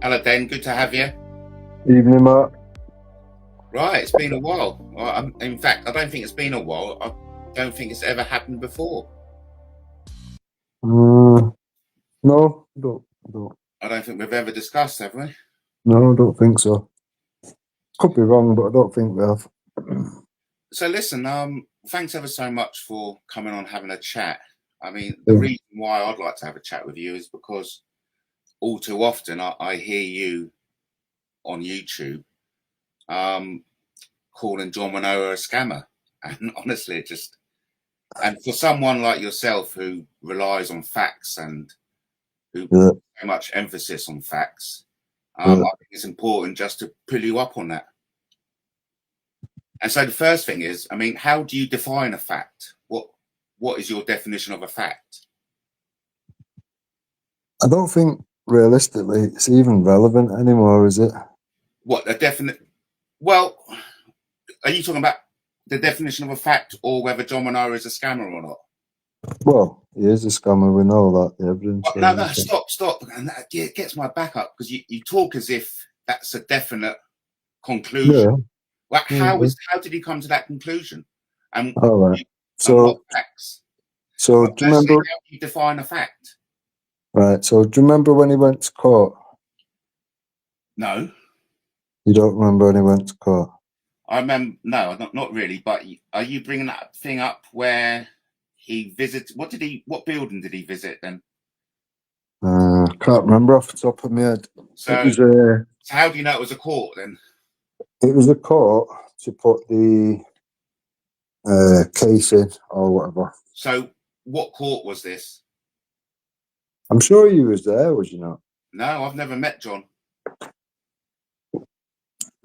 Hello, Dan. Good to have you. Evening, Mark. Right, it's been a while. In fact, I don't think it's been a while. I don't think it's ever happened before. No, don't. I don't think we've ever discussed, have we? No, I don't think so. Could be wrong, but I don't think we have. So listen, thanks ever so much for coming on, having a chat. I mean, the reason why I'd like to have a chat with you is because all too often I hear you on YouTube calling John Wanoa a scammer. And honestly, and for someone like yourself who relies on facts and who puts so much emphasis on facts, I think it's important just to pull you up on that. And so the first thing is, I mean, how do you define a fact? What is your definition of a fact? I don't think realistically it's even relevant anymore, is it? What a definite? Well, are you talking about the definition of a fact, or whether John Wanoa is a scammer or not? Well, he is a scammer. We know that. The evidence. No, stop. And that gets my back up, because you talk as if that's a definite conclusion. Yeah. Well, how did he come to that conclusion? And all right. What facts? So do you remember? How do you define a fact? Right. So do you remember when he went to court? No. You don't remember when he went to court? I remember. No, not really. But are you bringing that thing up where he visited? What building did he visit then? Can't remember off the top of my head. So, so how do you know it was a court then? It was a court to put the case in or whatever. So what court was this? I'm sure you was there, was you not? No, I've never met John.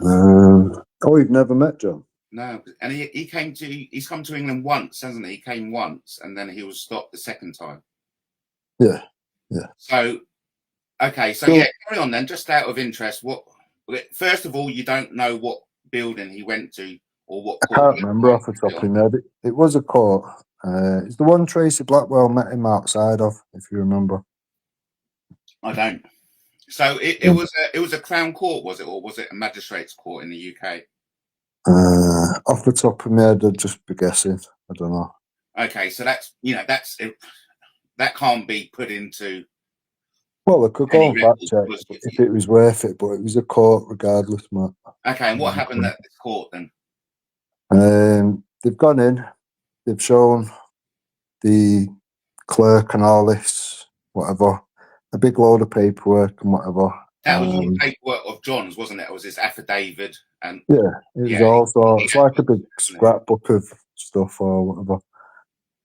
Oh, you've never met John? No, and he's come to England once, hasn't he? He came once, and then he was stopped the second time. Yeah. So, okay, so yeah, carry on then. Just out of interest, first of all, you don't know what building he went to or what court. I can't remember off the top of my head. It was a court. It's the one Tracy Blackwell met him outside of, if you remember. I don't. So it was a Crown Court, was it, or was it a magistrate's court in the UK? Off the top of my head, I'd just be guessing. I don't know. Okay, so that can't be put into. Well, I could go and fact check if it was worth it, but it was a court regardless, Matt. Okay, and what happened at this court then? They've gone in, they've shown the clerk and all this, whatever, a big load of paperwork and whatever. That was all the paperwork of John's, wasn't it? It was his affidavit and it was also it's like a big scrapbook of stuff or whatever.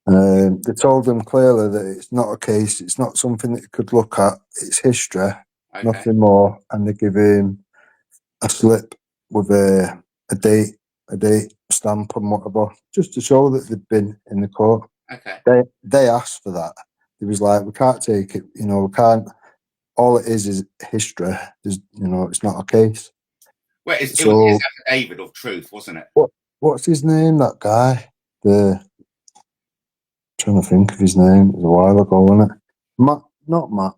They told him clearly that it's not a case, it's not something that you could look at, it's history, nothing more. And they give him a slip with a date stamp and whatever, just to show that they'd been in the court. Okay. They asked for that. It was like, we can't take it, we can't. All it is history. There's, it's not a case. Well, it was his affidavit of truth, wasn't it? What's his name? That guy. Trying to think of his name. It was a while ago, wasn't it? Not Matt.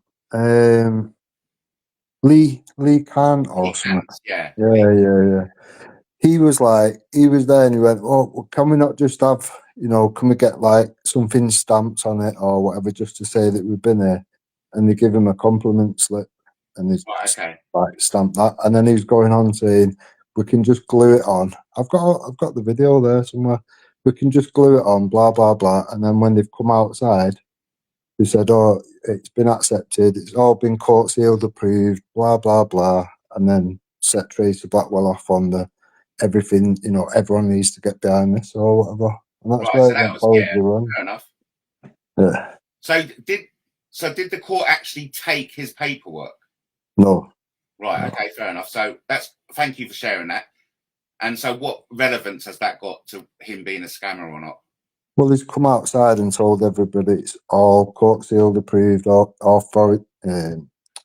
Lee Khan or something. Yeah. He was there and he went, oh, well, can we not just have, can we get like something stamped on it or whatever, just to say that we've been there? And they give him a compliment slip and he's like stamped that. And then he was going on saying, we can just glue it on. I've got the video there somewhere. We can just glue it on, blah, blah, blah. And then when they've come outside, they said, oh, it's been accepted. It's all been court sealed, approved, blah, blah, blah. And then set Tracy Blackwell off on the everything, everyone needs to get behind this or whatever. And that's where it went fair enough. Yeah. So did the court actually take his paperwork? No. Right, okay, fair enough. So thank you for sharing that. And so what relevance has that got to him being a scammer or not? Well, he's come outside and told everybody it's all court sealed, approved, or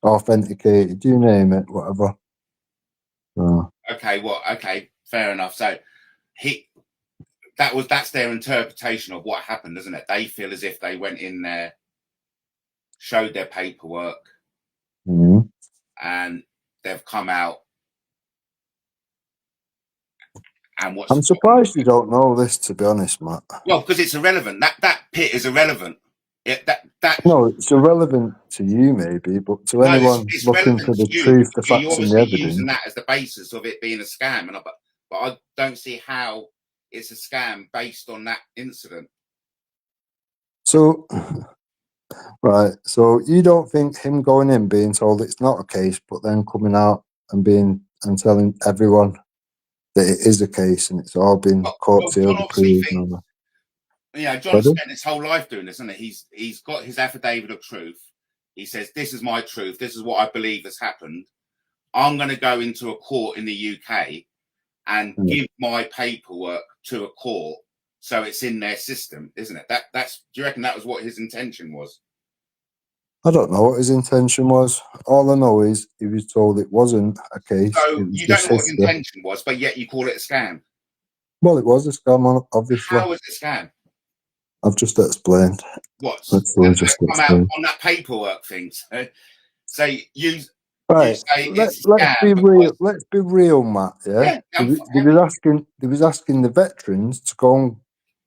authenticated, you name it, whatever. Okay, fair enough. So that's their interpretation of what happened, isn't it? They feel as if they went in there, showed their paperwork, and they've come out and what's I'm surprised you don't know this, to be honest, Matt. well, because it's irrelevant. That pit is irrelevant. No, it's irrelevant to you, maybe, but to no, anyone it's looking relevant for to the you. truth, the You're facts, and the obviously using evidence. that as the basis of it being a scam, but I don't see how it's a scam based on that incident. So, right. So you don't think him going in, being told it's not a case, but then coming out and telling everyone that it is a case and it's all been court Well, sealed, John obviously approved, and thinks, all that. John spent his whole life doing this, hasn't he? He's got his affidavit of truth. He says, "This is my truth. This is what I believe has happened. I'm going to go into a court in the UK and give my paperwork to a court, so it's in their system, isn't it? That's. Do you reckon that was what his intention was? I don't know what his intention was. All I know is he was told it wasn't a case. So It was you don't just know what his history. intention was, but yet you call it a scam. Well, it was a scam, obviously. How was it a scam? I've just explained. What's Literally just come out explained. on that paperwork thing? So you Right. say it's a Let's scam be real. because Let's be real, Matt. Yeah. They was asking the veterans to go and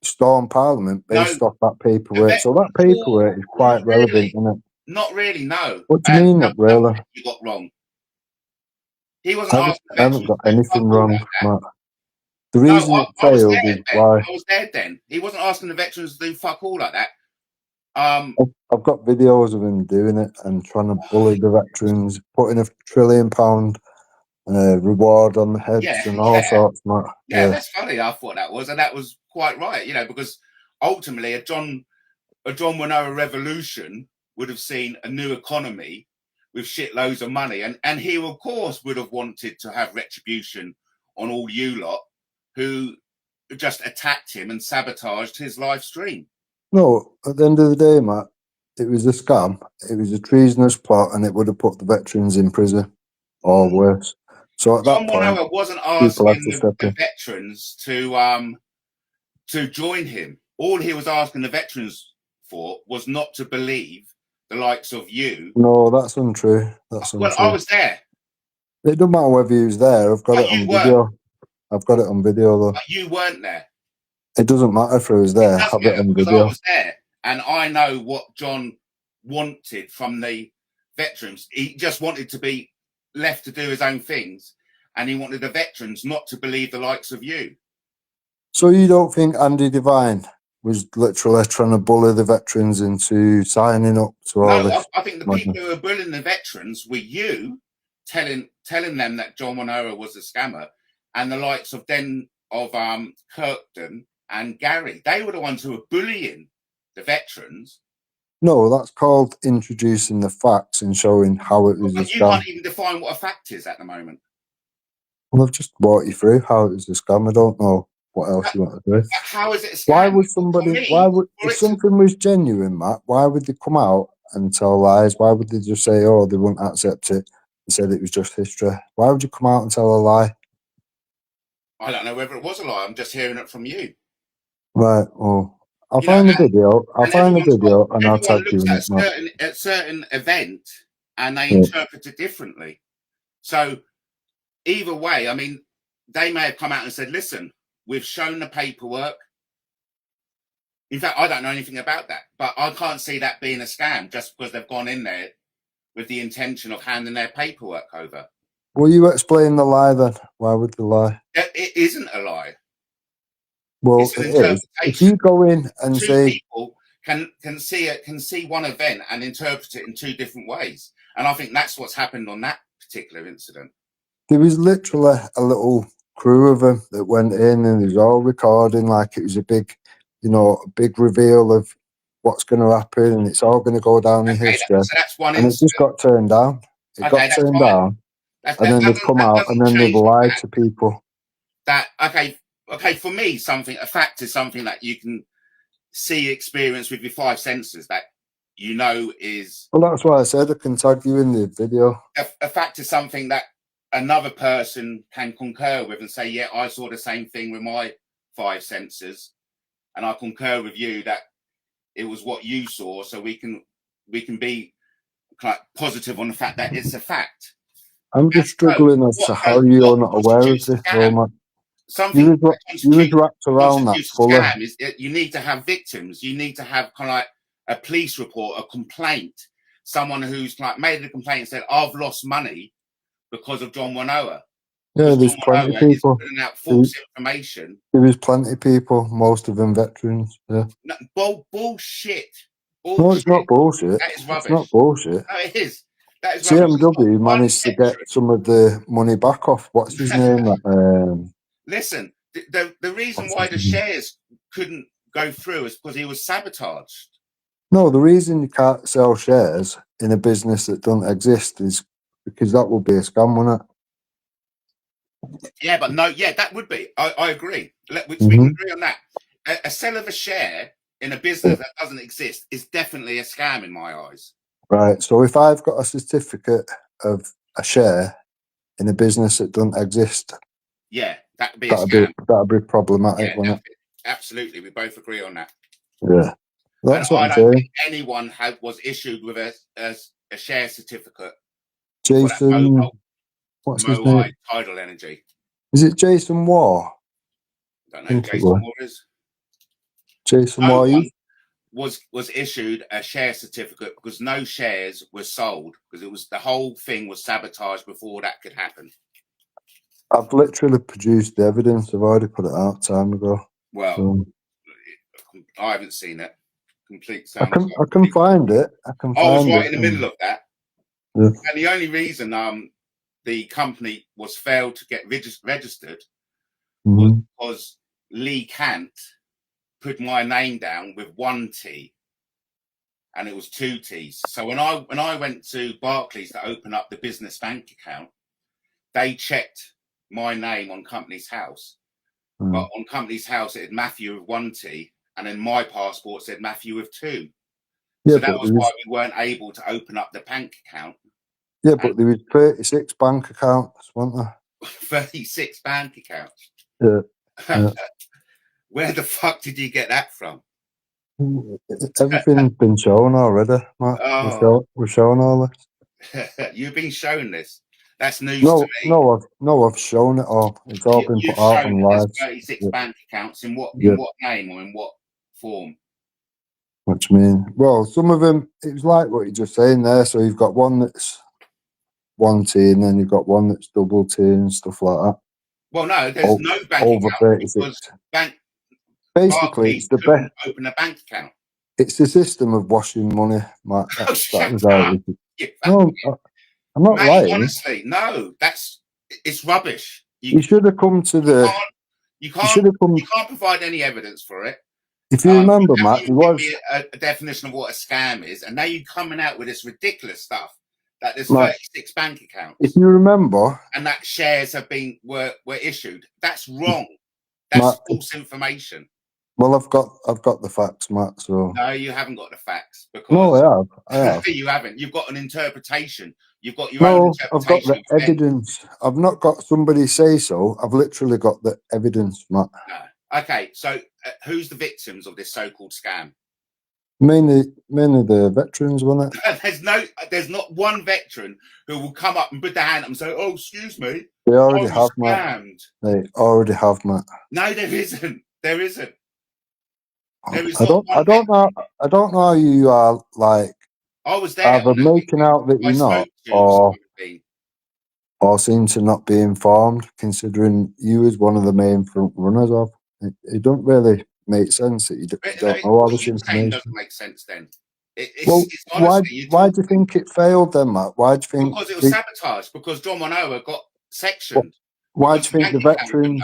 storm Parliament based off that paperwork. So that paperwork is quite relevant, isn't it? Not really. No. What do you mean, not really? You got wrong. He wasn't I asking the haven't veterans got to do anything fuck all wrong, like that. Matt. The No, reason it I was failed there is then. why. I was there then. He wasn't asking the veterans to do fuck all like that. I've got videos of him doing it and trying to bully the veterans, putting £1 trillion reward on the heads and all sorts, Matt. Yeah, that's funny. I thought that was, and that was quite right. Because ultimately a John Wanoa revolution would have seen a new economy with shitloads of money, and he of course would have wanted to have retribution on all you lot who just attacked him and sabotaged his live stream. No, at the end of the day, Matt, it was a scam. It was a treasonous plot, and it would have put the veterans in prison or worse. So at John that point, Wanoa wasn't people had asking to step the in. veterans to join him. All he was asking the veterans for was not to believe the likes of you. No, that's untrue. That's untrue. Well, I was there. It doesn't matter whether he was there. I've got But it on video. I've got it on video, though. But you weren't there. It doesn't matter if I was there. I have it on because video. I was there, and I know what John wanted from the veterans. He just wanted to be left to do his own things, and he wanted the veterans not to believe the likes of you. So you don't think Andy Devine was literally trying to bully the veterans into signing up to all this? No, I think the people who were bullying the veterans were you, telling them that John Wanoa was a scammer, and the likes of Kirkden and Gary. They were the ones who were bullying the veterans. No, that's called introducing the facts and showing how it was a scam. You can't even define what a fact is at the moment. Well, I've just walked you through how it was a scam. I don't know what else you want to do. How is it a scam? Why would somebody? If something was genuine, Matt? Why would they come out and tell lies? Why would they just say, "Oh, they wouldn't accept it"? They said it was just history. Why would you come out and tell a lie? I don't know whether it was a lie. I'm just hearing it from you. Right. Well, I'll find the video. I'll find the video and I'll tag you in it, Matt. A certain event, and they interpret it differently. So either way, I mean, they may have come out and said, "Listen, we've shown the paperwork." In fact, I don't know anything about that, but I can't see that being a scam just because they've gone in there with the intention of handing their paperwork over. Will you explain the lie then? Why would they lie? It isn't a lie. Well, it is. If you go in and say people can see one event and interpret it in two different ways, and I think that's what's happened on that particular incident. There was literally a little crew of them that went in, and it was all recording like it was a big, big reveal of what's going to happen, and it's all going to go down in history. So that's one and incident. It just got turned down. It got turned down, and then they've come out and then they've lied to people. Okay. For me, a fact is something that you can see, experience with your five senses. That is. Well, that's why I said I can tag you in the video. A fact is something that another person can concur with and say, "Yeah, I saw the same thing with my five senses, and I concur with you that it was what you saw." So we can be quite positive on the fact that it's a fact. I'm just struggling as to how you're not aware of this, though, Matt. Something you was wrapped around that fully. Scam is you need to have victims. You need to have kind of like a police report, a complaint, someone who's like made a complaint and said, "I've lost money because of John Wanoa." Yeah, there's plenty of people putting out false information. There was plenty of people, most of them veterans. Yeah. No, bullshit. No, it's not bullshit. That is rubbish. It's not bullshit. No, it is. That is CMW managed to get some of the money back off. What's his name? Listen, the reason why the shares couldn't go through is because he was sabotaged. No, the reason you can't sell shares in a business that doesn't exist is because that would be a scam, wouldn't it? Yeah, but no, yeah, that would be. I agree. We can agree on that. A sell of a share in a business that doesn't exist is definitely a scam in my eyes. Right. So if I've got a certificate of a share in a business that doesn't exist, yeah, that'd be a scam. That'd be problematic, wouldn't it? Absolutely, we both agree on that. Yeah, that's what I don't think anyone was issued with a share certificate. Jason, what's his name? Tidal Energy. Is it Jason Waugh? I don't know who Jason Waugh is. Jason Waugh was issued a share certificate because no shares were sold because the whole thing was sabotaged before that could happen. I've literally produced the evidence. I've already put it out time ago. Well, so, I haven't seen it. I can find it. I was right in the middle of that. Yeah. And the only reason the company was failed to get registered was because Lee Kant put my name down with 1 T and it was 2 T's. So when I went to Barclays to open up the business bank account, they checked my name on Company's House. But on Company's House it had Matthew with 1 T, and then my passport said Matthew with 2. Yeah, so that was why we weren't able to open up the bank account. Yeah, but there was 36 bank accounts, weren't there? 36 bank accounts. Yeah. Where the fuck did you get that from? Everything's been shown already, Matt. We're showing all this. You've been shown this. That's news to me. I've shown it all. It's all been put out on live. 36 bank accounts in what name or in what form? What do you mean? Well, some of them, it was like what you're just saying there. So you've got one that's 1 T and then you've got one that's double T and stuff like that. Well, no, there's no bank over account 36. Basically, it's the best. Open a bank account. It's the system of washing money, Matt. Shut up. No, I'm not lying. Honestly, no, it's rubbish. You should have come to the. You can't provide any evidence for it. If you remember, Matt, you give me a definition of what a scam is, and now you're coming out with this ridiculous stuff that there's 36 bank accounts. If you remember, and that shares were issued. That's wrong. That's false information. Well, I've got the facts, Matt. So no, you haven't got the facts. Because no, I have. You haven't. You've got an interpretation. You've got your own interpretation. I've got the evidence. I've not got somebody say so. I've literally got the evidence, Matt. No. Okay, so who's the victims of this so-called scam? Mainly the veterans, wasn't it? There's not one veteran who will come up and put their hand up and say, "Oh, excuse me." They already have, Matt. They already have, Matt. No, there isn't. There isn't. I don't know how you are like. I was there. Either making out that you're not, or seem to not be informed, considering you was one of the main front runners of. It don't really make sense that you don't know all this information. Doesn't make sense then. Why do you think it failed then, Matt? Why do you think? Because it was sabotaged. Because John Wanoa got sectioned. Why do you think the veterans?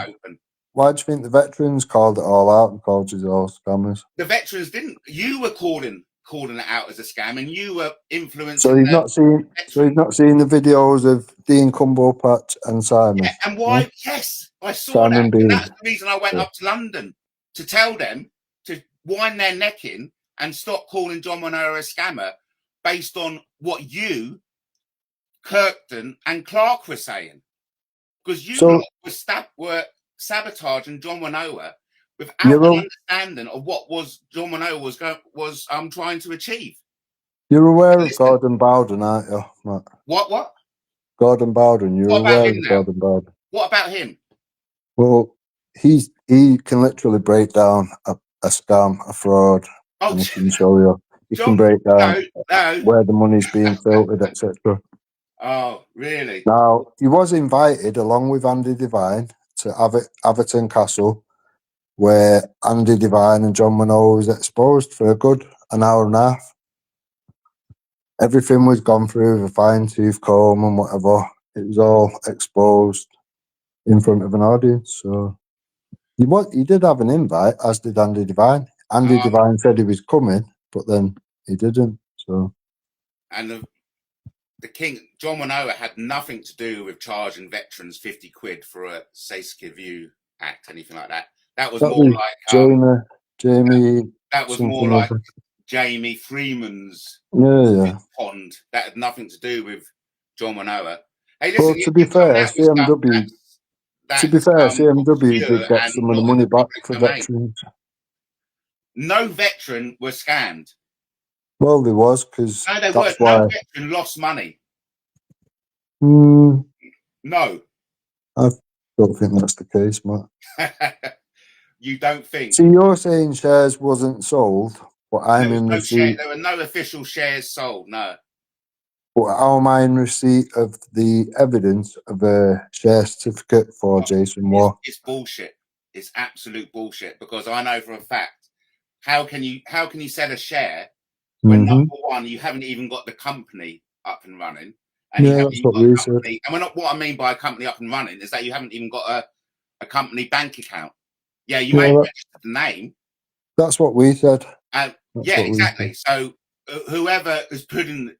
Why do you think the veterans called it all out and called you all scammers? The veterans didn't. You were calling it out as a scam, and you were influencing. So he's not seen. So he's not seen the videos of Dean Cumbo Patch and Simon. Yeah, and why? Yes, I saw Simon that. And that's the reason I went up to London to tell them to wind their neck in and stop calling John Wanoa a scammer based on what you, Kirkden, and Clarke were saying, because you were sabotaging John Wanoa without an understanding of what John Wanoa was trying to achieve. You're aware of Gordon Bowden, aren't you, Matt? What? Gordon Bowden. You're What about aware him of now? Gordon Bowden? What about him? Well, he can literally break down a scam, a fraud, Oh, and he can show you. He John, can break down no. where the money's being filtered, etc. Oh, really? Now, he was invited along with Andy Devine to Atherton Castle, where Andy Devine and John Wanoa was exposed for a good an hour and a half. Everything was gone through with a fine-tooth comb and whatever. It was all exposed in front of an audience. So he did have an invite, as did Andy Devine. Andy Devine said he was coming, but then he didn't. So, and the King, John Wanoa, had nothing to do with charging veterans 50 quid for a Saskia View act, anything like that. That was more like Jamie. That was more like Jamie Freeman's pond. That had nothing to do with John Wanoa. Hey, listen. Well, to be fair, CMW. CMW did get some of the money back for veterans. No veteran was scammed. Well, there was, because that's why. No veteran lost money. No. I don't think that's the case, Matt. You don't think? See, you're saying shares wasn't sold, but I'm in receipt. There were no official shares sold, no. But how am I in receipt of the evidence of a share certificate for Jason Moore? It's bullshit. It's absolute bullshit, because I know for a fact, how can you sell a share when number one, you haven't even got the company up and running, and you haven't even got a company. And what I mean by a company up and running is that you haven't even got a company bank account. Yeah, you may have registered the name. That's what we said. Yeah, exactly. So whoever is putting,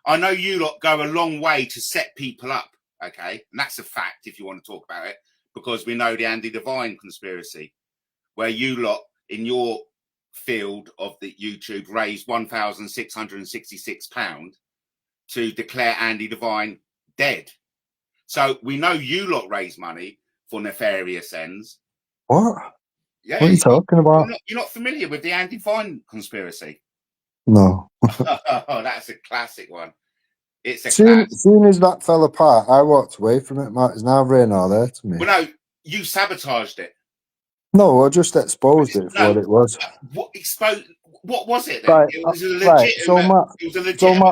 I know you lot go a long way to set people up, okay? And that's a fact if you want to talk about it, because we know the Andy Devine conspiracy, where you lot in your field of the YouTube raised £1,666 to declare Andy Devine dead. So we know you lot raise money for nefarious ends. What? Yeah, what are you talking about? You're not familiar with the Andy Devine conspiracy? No. Oh, that's a classic one. It's a soon as that fell apart, I walked away from it, Matt. It's now rain all there to me. Well, no, you sabotaged it. No, I just exposed it for what it was. What was it then? Right, It was a legitimate. So Matt,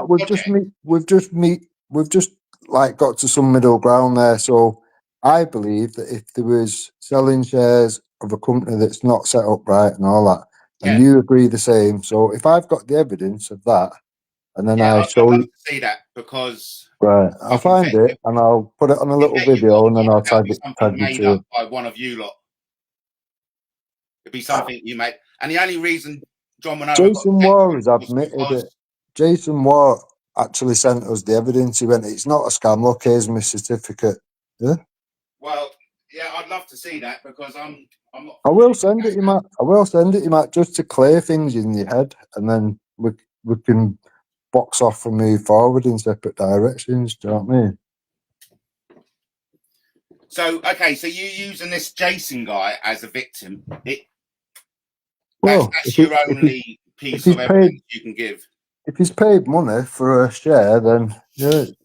we've just like got to some middle ground there. So I believe that if there was selling shares of a company that's not set up right and all that, and you agree the same. So if I've got the evidence of that, and then I show you, I'd love to see that, because I'll find it and I'll put it on a little video and then I'll tag you to it. By one of you lot. It'd be something you make. And the only reason John Wanoa Jason Moore has admitted it. Jason Moore actually sent us the evidence. He went, "It's not a scam. Look, here's my certificate." Yeah. Well, yeah, I'd love to see that, because I'm not. I will send it, you Matt. Just to clear things in your head, and then we can box off and move forward in separate directions. Do you know what I mean? So, okay, so you're using this Jason guy as a victim. That's your only piece of evidence you can give. If he's paid money for a share, then I'd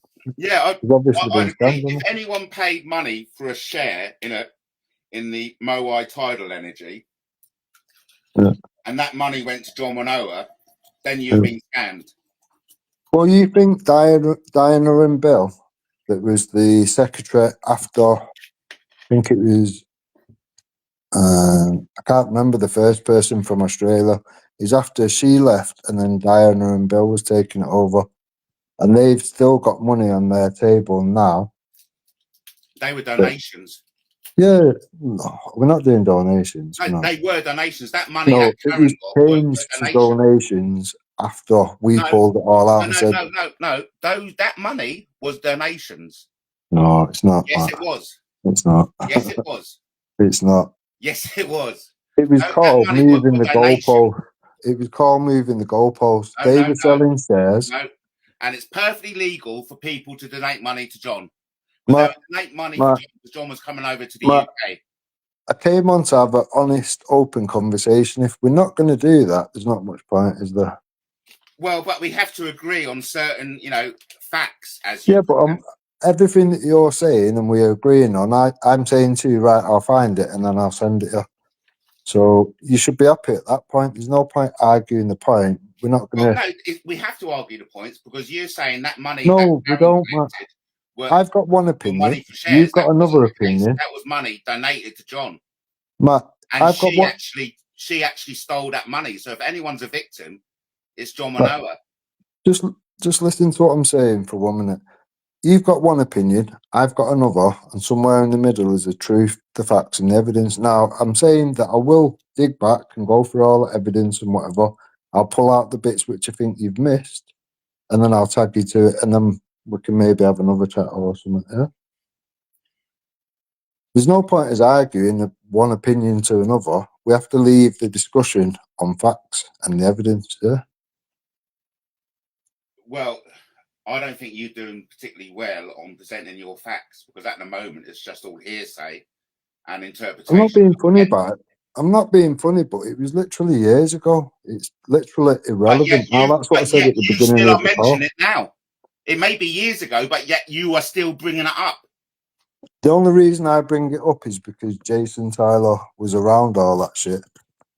agree. If anyone paid money for a share in the Moai Tidal Energy, and that money went to John Wanoa, then you've been scammed. Well, you think Diana and Bill, that was the secretary after, I think it was, I can't remember the first person from Australia. Is after she left, and then Diana and Bill was taking it over, and they've still got money on their table now. They were donations. Yeah, no, we're not doing donations. No, they were donations. That money that Karen got changed to donations after we pulled it all out and said, No. That money was donations. No, it's not. Yes, it was. It's not. Yes, it was. It's not. Yes, it was. It was called moving the goalpost. It was called moving the goalpost. They were selling shares. No, and it's perfectly legal for people to donate money to John. But they would donate money for John, because John was coming over to the UK. I came on to have an honest, open conversation. If we're not going to do that, there's not much point, is there? Well, but we have to agree on certain, facts. everything that you're saying and we're agreeing on, I'm saying to you, right, I'll find it and then I'll send it you. So you should be happy at that point. There's no point arguing the point. We're not going to... Well, no, we have to argue the points because you're saying that money No, that we Darren don't, Matt. collected I've got one were opinion. money for shares. You've got another opinion. That was money donated to John. Matt, and she actually stole that money. So if anyone's a victim, it's John Wanoa. Just listen to what I'm saying for 1 minute. You've got one opinion, I've got another, and somewhere in the middle is the truth, the facts, and the evidence. Now, I'm saying that I will dig back and go through all the evidence and whatever. I'll pull out the bits which I think you've missed, and then I'll tag you to it, and then we can maybe have another chat or something. Yeah? There's no point as arguing one opinion to another. We have to leave the discussion on facts and the evidence. Yeah. Well, I don't think you're doing particularly well on presenting your facts because at the moment it's just all hearsay and interpretation. I'm not being funny about it. I'm not being funny, but it was literally years ago. It's literally irrelevant. That's what I said at the beginning of the call. It now. It may be years ago, but yet you are still bringing it up. The only reason I bring it up is because Jason Tyler was around all that shit,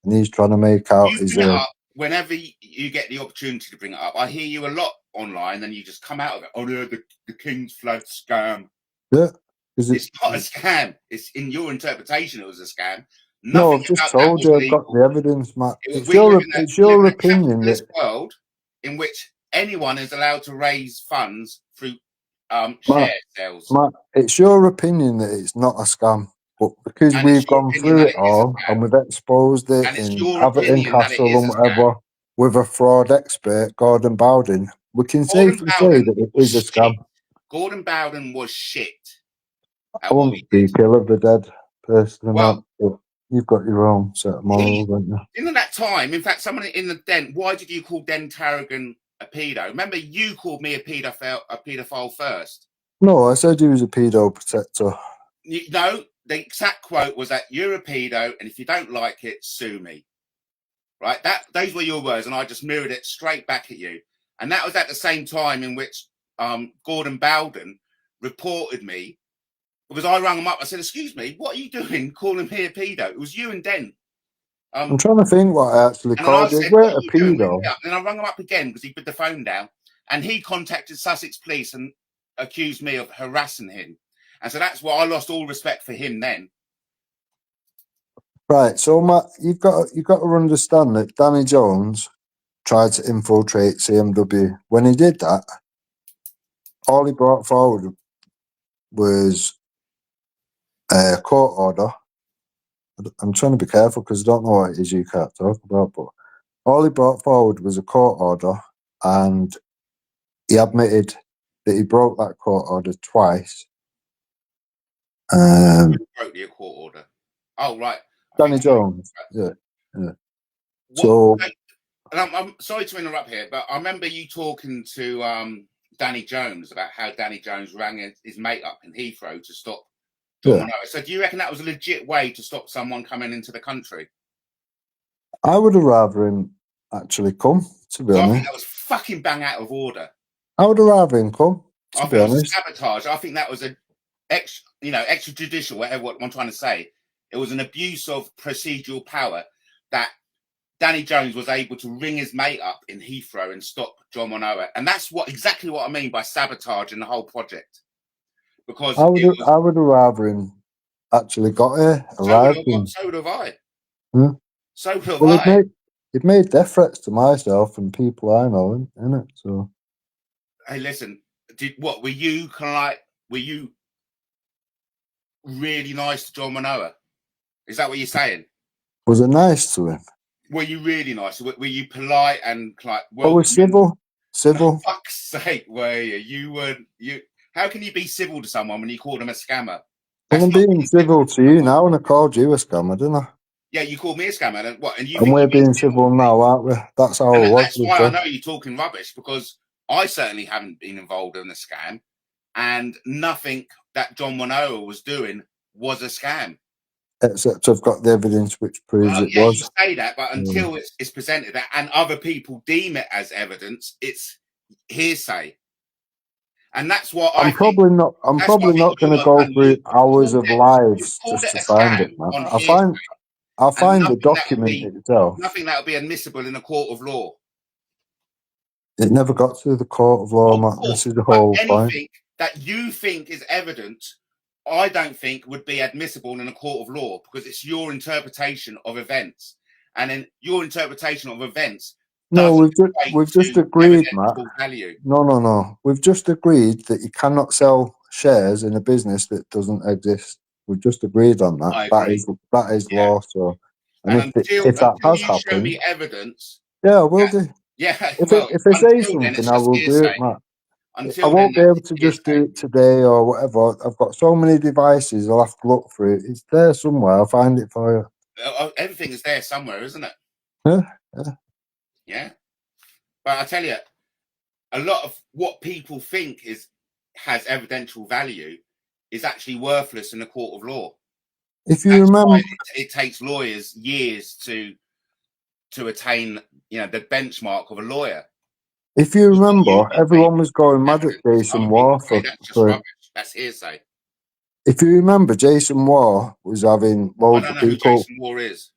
and he's trying to make out you bring it up whenever you get the opportunity to bring it up. I hear you a lot online, and you just come out of it. Oh, the King's Flag scam. Yeah, it's not a scam. It's in your interpretation. It was a scam. No, I've just told you. I've got the evidence, Matt. It's your opinion that world in which anyone is allowed to raise funds through share sales. Matt, it's your opinion that it's not a scam, but because we've gone through it all and we've exposed it in Atherton Castle and whatever with a fraud expert, Gordon Bowden, we can safely say that it is a scam. Gordon Bowden was shit. I won't speak ill of the dead, personally, Matt, but you've got your own set of morals, haven't you? In that time, in fact, someone in the den, why did you call Den Tarragon a pedo? Remember, you called me a paedophile first. No, I said you was a pedo protector. No, the exact quote was that you're a pedo, and if you don't like it, sue me. Right? Those were your words, and I just mirrored it straight back at you. And that was at the same time in which Gordon Bowden reported me because I rang him up. I said, "Excuse me, what are you doing calling me a pedo?" It was you and Den. I'm trying to think what I actually called you. We're a pedo. And I rang him up again because he put the phone down, and he contacted Sussex Police and accused me of harassing him. And so that's why I lost all respect for him then. Right. So, Matt, you've got to understand that Danny Jones tried to infiltrate CMW. When he did that, all he brought forward was a court order. I'm trying to be careful because I don't know what it is you can't talk about, but all he brought forward was a court order, and he admitted that he broke that court order twice. Broke the court order. Oh, right. Danny Jones. Yeah. So, and I'm sorry to interrupt here, but I remember you talking to Danny Jones about how Danny Jones rang his mate up in Heathrow to stop John Wanoa. So do you reckon that was a legit way to stop someone coming into the country? I would have rather him actually come, to be honest. I think that was fucking bang out of order. I would have rather him come, to be honest. Sabotage. I think that was extrajudicial, whatever what I'm trying to say. It was an abuse of procedural power that Danny Jones was able to ring his mate up in Heathrow and stop John Wanoa. And that's exactly what I mean by sabotaging the whole project. Because I would have rather him actually got here, arrived. So would have I. Hmm? So would have I. It made death threats to myself and people I know, innit? So. Hey, listen, were you really nice to John Wanoa? Is that what you're saying? Was it nice to him? Were you really nice? Were you polite and like? I was civil. Civil. For fuck's sake, were you? How can you be civil to someone when you call them a scammer? Well, I'm being civil to you now, and I called you a scammer, didn't I? Yeah, you called me a scammer, and what? And we're being civil now, aren't we? That's how it was. That's why I know you're talking rubbish, because I certainly haven't been involved in a scam, and nothing that John Wanoa was doing was a scam. Except I've got the evidence which proves it was. You say that, but until it's presented that and other people deem it as evidence, it's hearsay. And that's what I'm I think. probably not. I'm That's what I probably think not going to go through hours of you've lives called just it to a find scam it, man. on hearsay, I'll and find the document itself. nothing that would be admissible in a court of law. It never got to the court of law, Of Matt. course, This is the but whole point. anything that you think is evidence, I don't think would be admissible in a court of law because it's your interpretation of events, and then your interpretation of events. No, we've just agreed, Matt. Value. No. We've just agreed that you cannot sell shares in a business that doesn't exist. We've just agreed on that. I agree. That is Yeah. law. So, And if that has you show happened, me evidence, yeah, I will do. yeah. If Well, if I say until then, something, it's I just will do hearsay. it, Matt. I Until won't then, be able to just do it today or whatever. I've got so many devices. I'll have to look for it. It's there somewhere. I'll find it for you. Everything is there somewhere, isn't it? Yeah. Yeah. But I tell you, a lot of what people think has evidential value is actually worthless in a court of law. If you remember, it takes lawyers years to attain, the benchmark of a lawyer. if you remember, everyone was going mad at Jason War for that's just rubbish. That's hearsay. If you remember, Jason War was having loads I of don't know people. who Jason War is.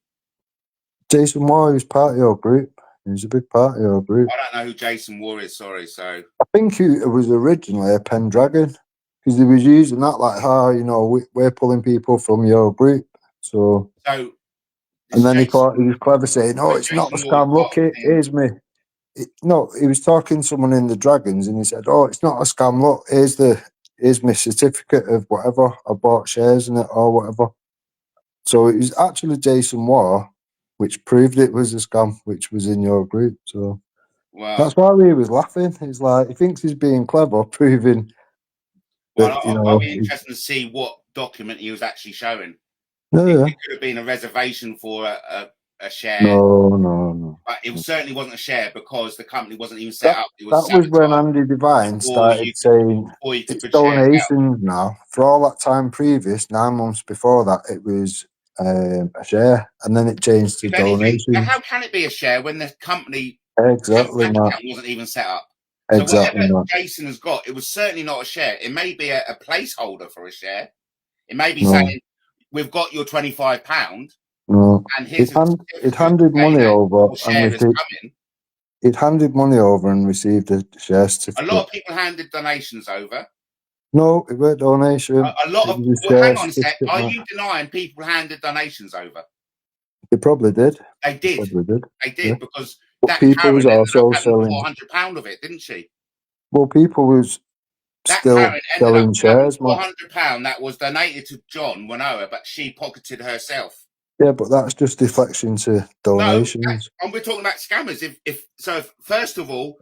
Jason War was part of your group. He was a big part of your group. I don't know who Jason War is. Sorry. So I think it was originally a Pendragon because he was using that like, we're pulling people from your group. So and then he thought he was clever, saying, "Oh, it's not a scam. Look, here's me." No, he was talking to someone in the Dragons, and he said, "Oh, it's not a scam. Look, here's my certificate of whatever I bought shares in it or whatever." So it was actually Jason War, which proved it was a scam, which was in your group. So that's why he was laughing. He's like, he thinks he's being clever, proving that, I'll be interested to see what document he was actually showing. Yeah. It could have been a reservation for a share. No. But it certainly wasn't a share because the company wasn't even set up. That was when Andy Devine started saying it's donations now. For all that time previous, 9 months before that, it was a share, and then it changed to donations. How can it be a share when the company exactly wasn't even set up? So whatever Jason has got, it was certainly not a share. It may be a placeholder for a share. It may be saying, "We've got your £25." No, and here's it handed money over and received. It handed money over and received a share certificate. A lot of people handed donations over. No, it weren't donation. A lot of. Well, hang on a sec. Are you denying people handed donations over? They probably did. They did. They did because that people was also selling £400 of it, didn't she? Well, people was still selling shares. £400 that was donated to John Wanoa, but she pocketed herself. Yeah, but that's just deflection to donations. No, we're talking about scammers. First of all,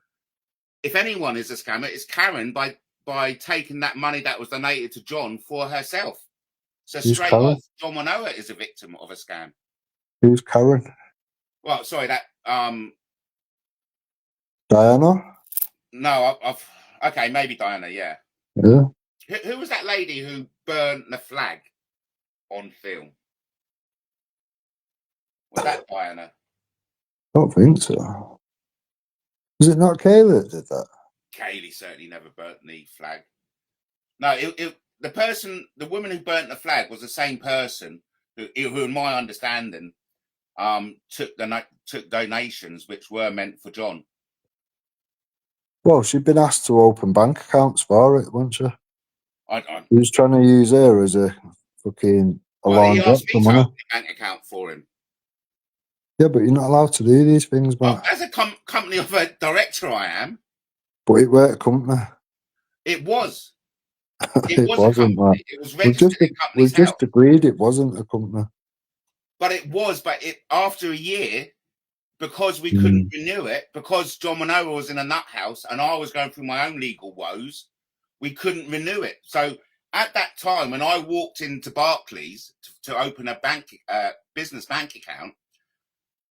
if anyone is a scammer, it's Karen by taking that money that was donated to John for herself. So straight off, John Wanoa is a victim of a scam. Who's Karen? Well, sorry, that Diana? No, okay, maybe Diana, yeah. Yeah. Who was that lady who burned the flag on film? Was that Diana? I don't think so. Was it not Kaylee that did that? Kaylee certainly never burnt the flag. No, the woman who burnt the flag was the same person who in my understanding, took donations which were meant for John. Well, she'd been asked to open bank accounts for it, wasn't she? He was trying to use her as a fucking alarm he asked me to open a bank account for him. Yeah, but you're not allowed to do these things, Matt. As a company of a director, I am. But it weren't a company. It was. It wasn't, Matt. It was registered in company's house. We just agreed it wasn't a company. But it was. But after a year, because we couldn't renew it, because John Wanoa was in a nut house and I was going through my own legal woes, we couldn't renew it. So at that time, when I walked into Barclays to open a business bank account,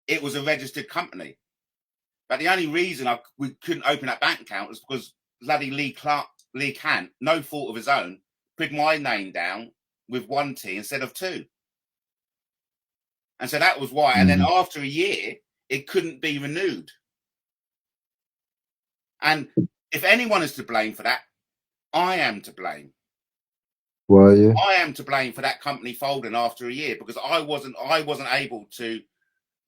it was a registered company. But the only reason we couldn't open that bank account was because bloody Lee Kant, no fault of his own, put my name down with 1 T instead of 2. And so that was why. And then after a year, it couldn't be renewed. And if anyone is to blame for that, I am to blame. Were you? I am to blame for that company folding after a year because I wasn't able to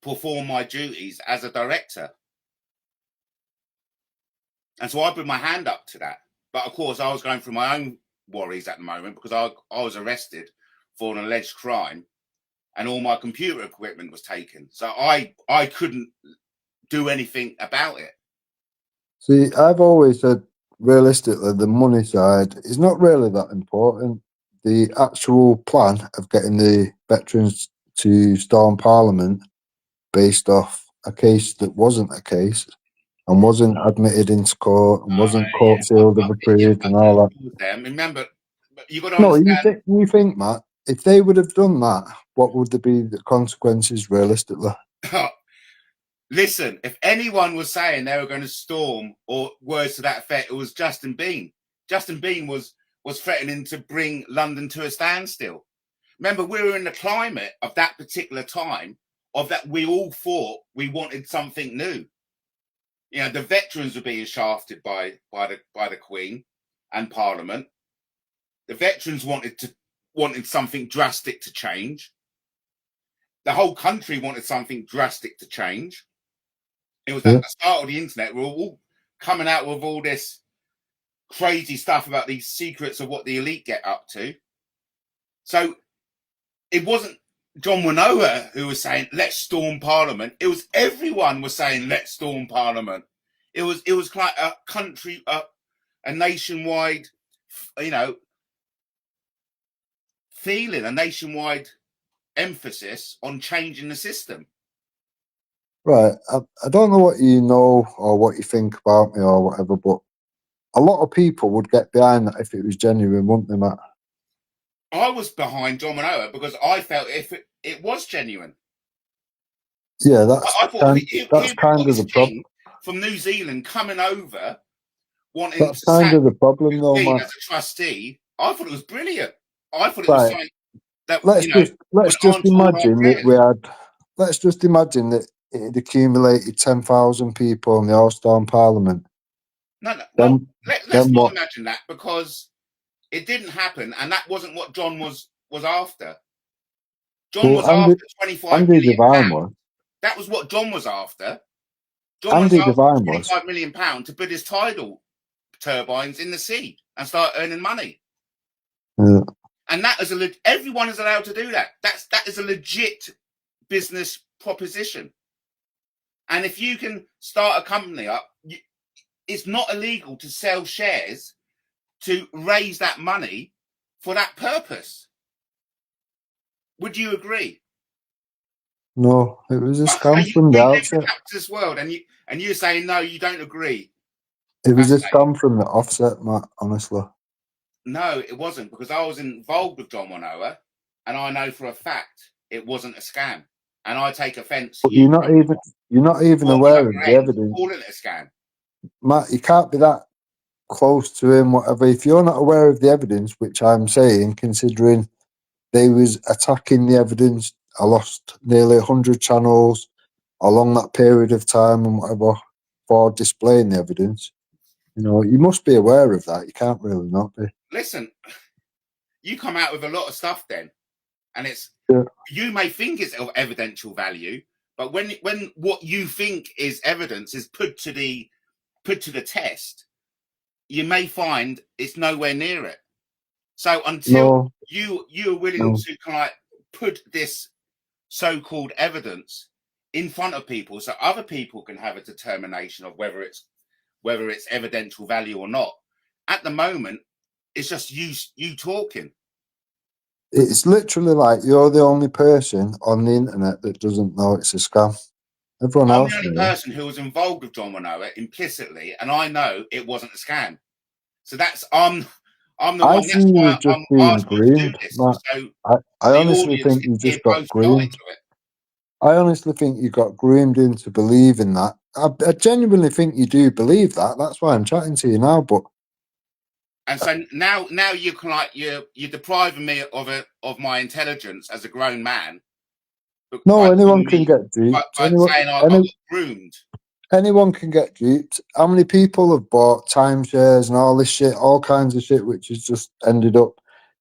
perform my duties as a director. And so I put my hand up to that. But of course, I was going through my own worries at the moment because I was arrested for an alleged crime and all my computer equipment was taken. So I couldn't do anything about it. See, I've always said, realistically, the money side is not really that important. The actual plan of getting the veterans to storm Parliament based off a case that wasn't a case and wasn't admitted into court and wasn't court sealed and approved and all that. Them. Remember, you got to No, understand. you think, Matt, if they would have done that, what would there be the consequences realistically? Listen, if anyone was saying they were going to storm or words to that effect, it was Justin Bean. Justin Bean was threatening to bring London to a standstill. Remember, we were in the climate of that particular time of that we all thought we wanted something new. You know, the veterans were being shafted by the Queen and Parliament. The veterans wanted something drastic to change. The whole country wanted something drastic to change. It was at the start of the internet. We were all coming out with all this crazy stuff about these secrets of what the elite get up to. So it wasn't John Wanoa who was saying, let's storm Parliament. It was everyone was saying, let's storm Parliament. It was like a country, a nationwide, you know, feeling, a nationwide emphasis on changing the system. Right. I don't know what you know or what you think about me or whatever, but a lot of people would get behind that if it was genuine, wouldn't they, Matt? I was behind John Wanoa because I felt if it was genuine. Yeah, that's I thought that's kind of the problem. From New Zealand coming over, wanting That's to kind sack of the problem, though, Dean Matt. as a trustee. I thought it was brilliant. I thought it was Right. something that Let's just imagine that we had. Let's just imagine that it had accumulated 10,000 people in the All-Star Parliament. No. Let's not imagine that because it didn't happen, and that wasn't what John was after. John was after 25 million pounds. That was what John was after. John was after 25 million pounds to put his tidal turbines in the sea and start earning money. Yeah. And that is everyone is allowed to do that. That is a legit business proposition. And if you can start a company up, it's not illegal to sell shares to raise that money for that purpose. Would you agree? No, it was a scam from the outset. This world, and you're saying no, you don't agree. It was a scam from the offset, Matt. Honestly, no, it wasn't because I was involved with John Wanoa, and I know for a fact it wasn't a scam. And I take offence. But you're not even aware of the evidence. Calling it a scam, Matt. You can't be that close to him. Whatever. If you're not aware of the evidence, which I'm saying, considering they was attacking the evidence, I lost nearly 100 channels along that period of time and whatever for displaying the evidence. You know, you must be aware of that. You can't really not be. Listen, you come out with a lot of stuff then, and it's you may think it's of evidential value, but when what you think is evidence is put to the test, you may find it's nowhere near it. So until you're willing to kind of put this so-called evidence in front of people, so other people can have a determination of whether it's evidential value or not. At the moment, it's just you talking. It's literally like you're the only person on the internet that doesn't know it's a scam. Everyone else I'm the only person who was involved with John Wanoa implicitly, and I know it wasn't a scam. So that's I'm the one. That's why I'm asked you to do this. So I honestly think you just got groomed. I honestly think you got groomed into believing that. I genuinely think you do believe that. That's why I'm chatting to you now. But and so now you can you're depriving me of my intelligence as a grown man. No, anyone can get duped. By saying I got groomed. Anyone can get duped. How many people have bought timeshares and all this shit, all kinds of shit, which has just ended up.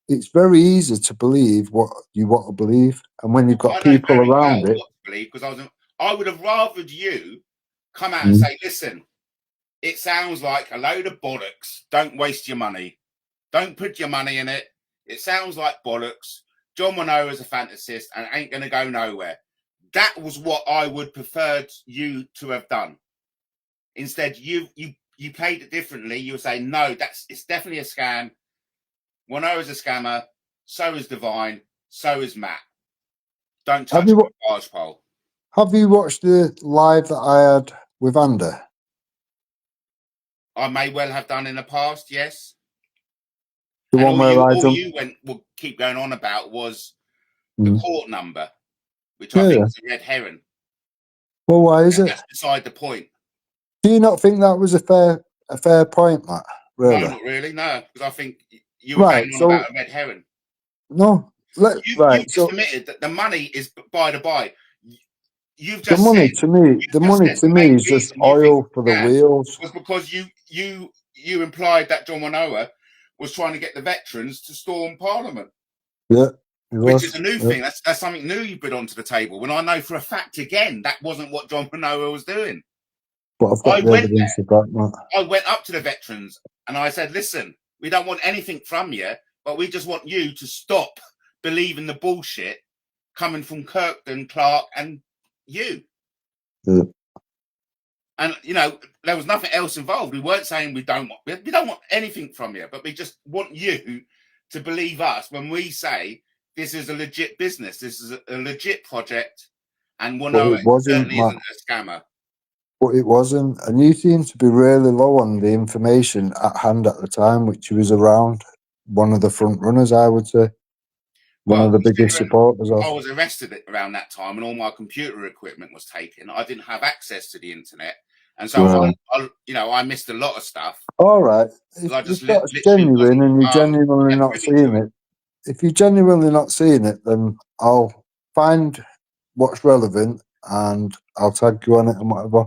It's very easy to believe what you want to believe, and when you've got I know people very well around it, what to believe, because I would have rathered you come out and Mm. say, listen, it sounds like a load of bollocks. Don't waste your money. Don't put your money in it. It sounds like bollocks. John Wanoa is a fantasist and ain't going to go nowhere. That was what I would prefer you to have done. Instead, you played it differently. You were saying, no, it's definitely a scam. Wanoa is a scammer. So is Divine. So is Matt. Don't touch the barge pole. Have you watched the live that I had with Ander? I may well have done in the past, yes. The And one where I all you will keep going on about was the court number, which I think is a red herring. Well, why is it? That's beside the point. Do you not think that was a fair point, Matt? Really? No, not really. No, because I think you were going on about a red herring. No, you just admitted that the money is by the by. You've just the money said, the money to me is just oil for the wheels. Was because you implied that John Wanoa was trying to get the veterans to storm Parliament. Yeah, which is a new thing. That's something new you put onto the table. When I know for a fact, again, that wasn't what John Wanoa was doing. But I've got the evidence of that, Matt. I went up to the veterans and I said, listen, we don't want anything from you, but we just want you to stop believing the bullshit coming from Kirkden, Clarke, and you. Yeah. And, you know, there was nothing else involved. We weren't saying we don't want anything from you, but we just want you to believe us when we say this is a legit business. This is a legit project. And Wanoa certainly isn't a scammer. But it wasn't. And you seem to be really low on the information at hand at the time, which was around one of the front runners, I would say. One of the biggest supporters of. I was arrested around that time and all my computer equipment was taken. I didn't have access to the internet. And so, I missed a lot of stuff. All right. If that's genuine and you're genuinely not seeing it, if you're genuinely not seeing it, then I'll find what's relevant and I'll tag you on it and whatever.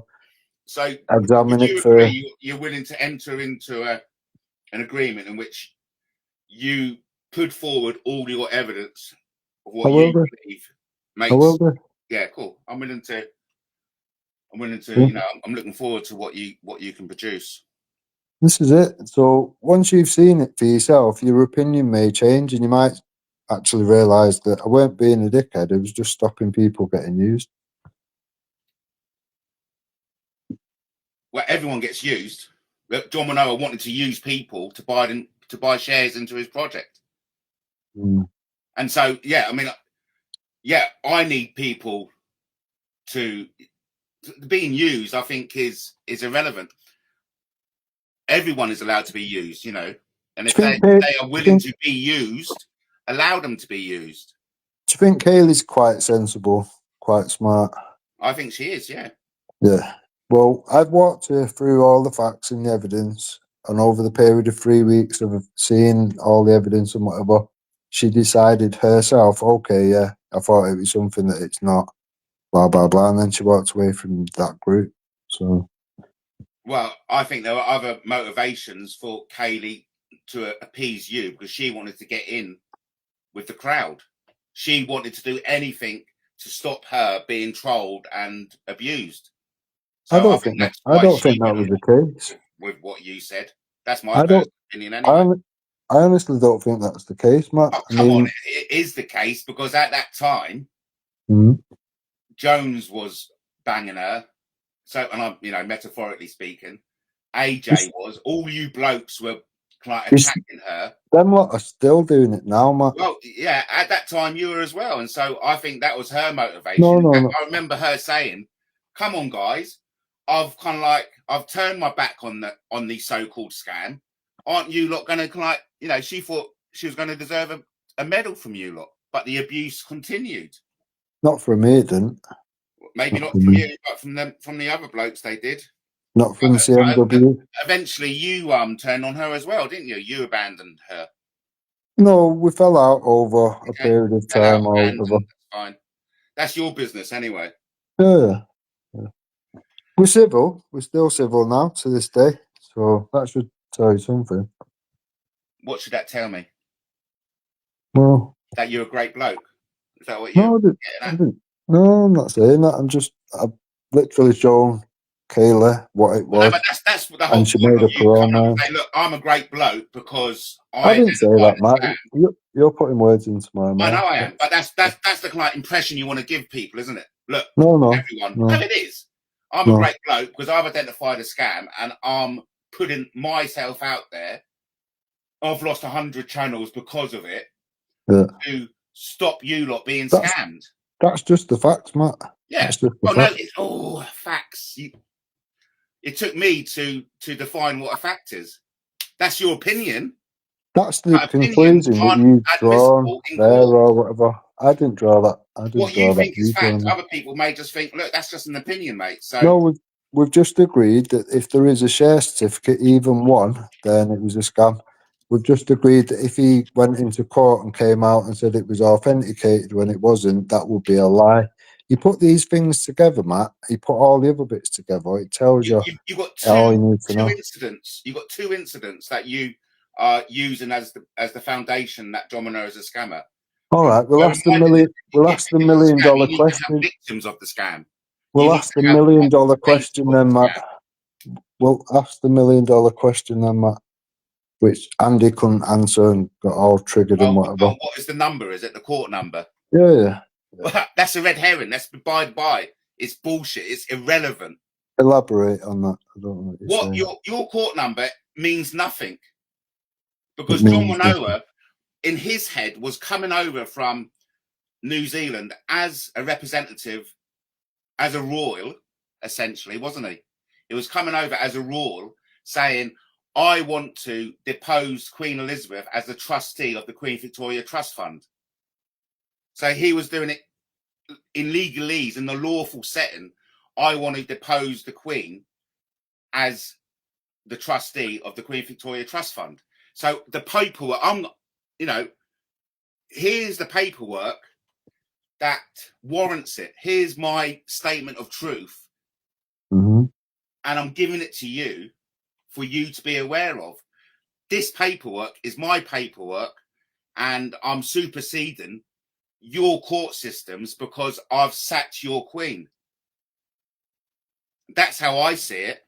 So, examine it for. You're willing to enter into an agreement in which you put forward all your evidence of what you believe makes. I will do. Yeah, cool. I'm willing to. I'm looking forward to what you can produce. This is it. So once you've seen it for yourself, your opinion may change, and you might actually realise that I weren't being a dickhead. It was just stopping people getting used. Well, everyone gets used. John Wanoa wanted to use people to buy shares into his project. And so, I need people to being used. I think is irrelevant. Everyone is allowed to be used, and if they are willing to be used, allow them to be used. Do you think Kaylee's quite sensible, quite smart? I think she is. Yeah. Yeah. Well, I've walked her through all the facts and the evidence, and over the period of 3 weeks of seeing all the evidence and whatever, she decided herself, okay, yeah, I thought it was something that it's not, blah, blah, blah, and then she walked away from that group. So, well, I think there were other motivations for Kaylee to appease you because she wanted to get in with the crowd. She wanted to do anything to stop her being trolled and abused. So I don't think that was the case. With what you said, that's my personal opinion. Anyway, I honestly don't think that's the case, Matt. Oh, come on, it is the case because at that time, Jones was banging her. So, and I'm, metaphorically speaking, AJ was. All you blokes were like attacking her. Them lot are still doing it now, Matt. Well, yeah, at that time you were as well, and so I think that was her motivation. No. I remember her saying, "Come on, guys, I've turned my back on the so-called scam. Aren't you lot going to she thought she was going to deserve a medal from you lot, but the abuse continued. Not from me, it didn't. Maybe not from you, but from the other blokes they did. Not from CMW. Eventually, you turned on her as well, didn't you? You abandoned her. No, we fell out over a period of time. That's fine. That's your business, anyway. Yeah. We're civil. We're still civil now to this day. So that should tell you something. What should that tell me? Well, that you're a great bloke. Is that what you're getting at? No, I'm not saying that. I've literally shown Kayla what it was. No, but that's the whole and she point made of up you her coming own up and mind. saying, look, I'm a great bloke because I didn't say identify that, Matt. as You're putting words into my mouth. I know I am, but that's the kind of impression you want to give people, isn't it? Look, everyone. No, it is. I'm a great bloke because I've identified a scam and I'm putting myself out there. I've lost 100 channels because of it to stop you lot being scammed. That's just the facts, Matt. Yeah. That's just the facts. Facts. It took me to define what a fact is. That's your opinion. That's the conclusion that you've drawn there or whatever. I didn't draw that. What you think is fact, other people may just think, look, that's just an opinion, mate. So no, we've just agreed that if there is a share certificate, even one, then it was a scam. We've just agreed that if he went into court and came out and said it was authenticated when it wasn't, that would be a lie. You put these things together, Matt. You put all the other bits together. It tells you got all you need to know. incidents. You got two incidents that you are using as the foundation that John Wanoa is a scammer. All right, we'll ask the $1 million question. Victims of the scam. We'll ask the $1 million question then, Matt. We'll ask the $1 million question then, Matt. Which Andy couldn't answer and got all triggered and whatever. What is the number? Is it the court number? Yeah. Well, that's a red herring. That's by. It's bullshit. It's irrelevant. Elaborate on that. I don't know what your court number means nothing. Because John Wanoa, in his head, was coming over from New Zealand as a representative, as a royal, essentially, wasn't he? He was coming over as a royal saying, I want to depose Queen Elizabeth as the trustee of the Queen Victoria Trust Fund. So he was doing it in legalese, in the lawful setting. I want to depose the Queen as the trustee of the Queen Victoria Trust Fund. So the paperwork, here's the paperwork that warrants it. Here's my statement of truth. Mm-hmm. And I'm giving it to you for you to be aware of. This paperwork is my paperwork, and I'm superseding your court systems because I've sacked your queen. That's how I see it.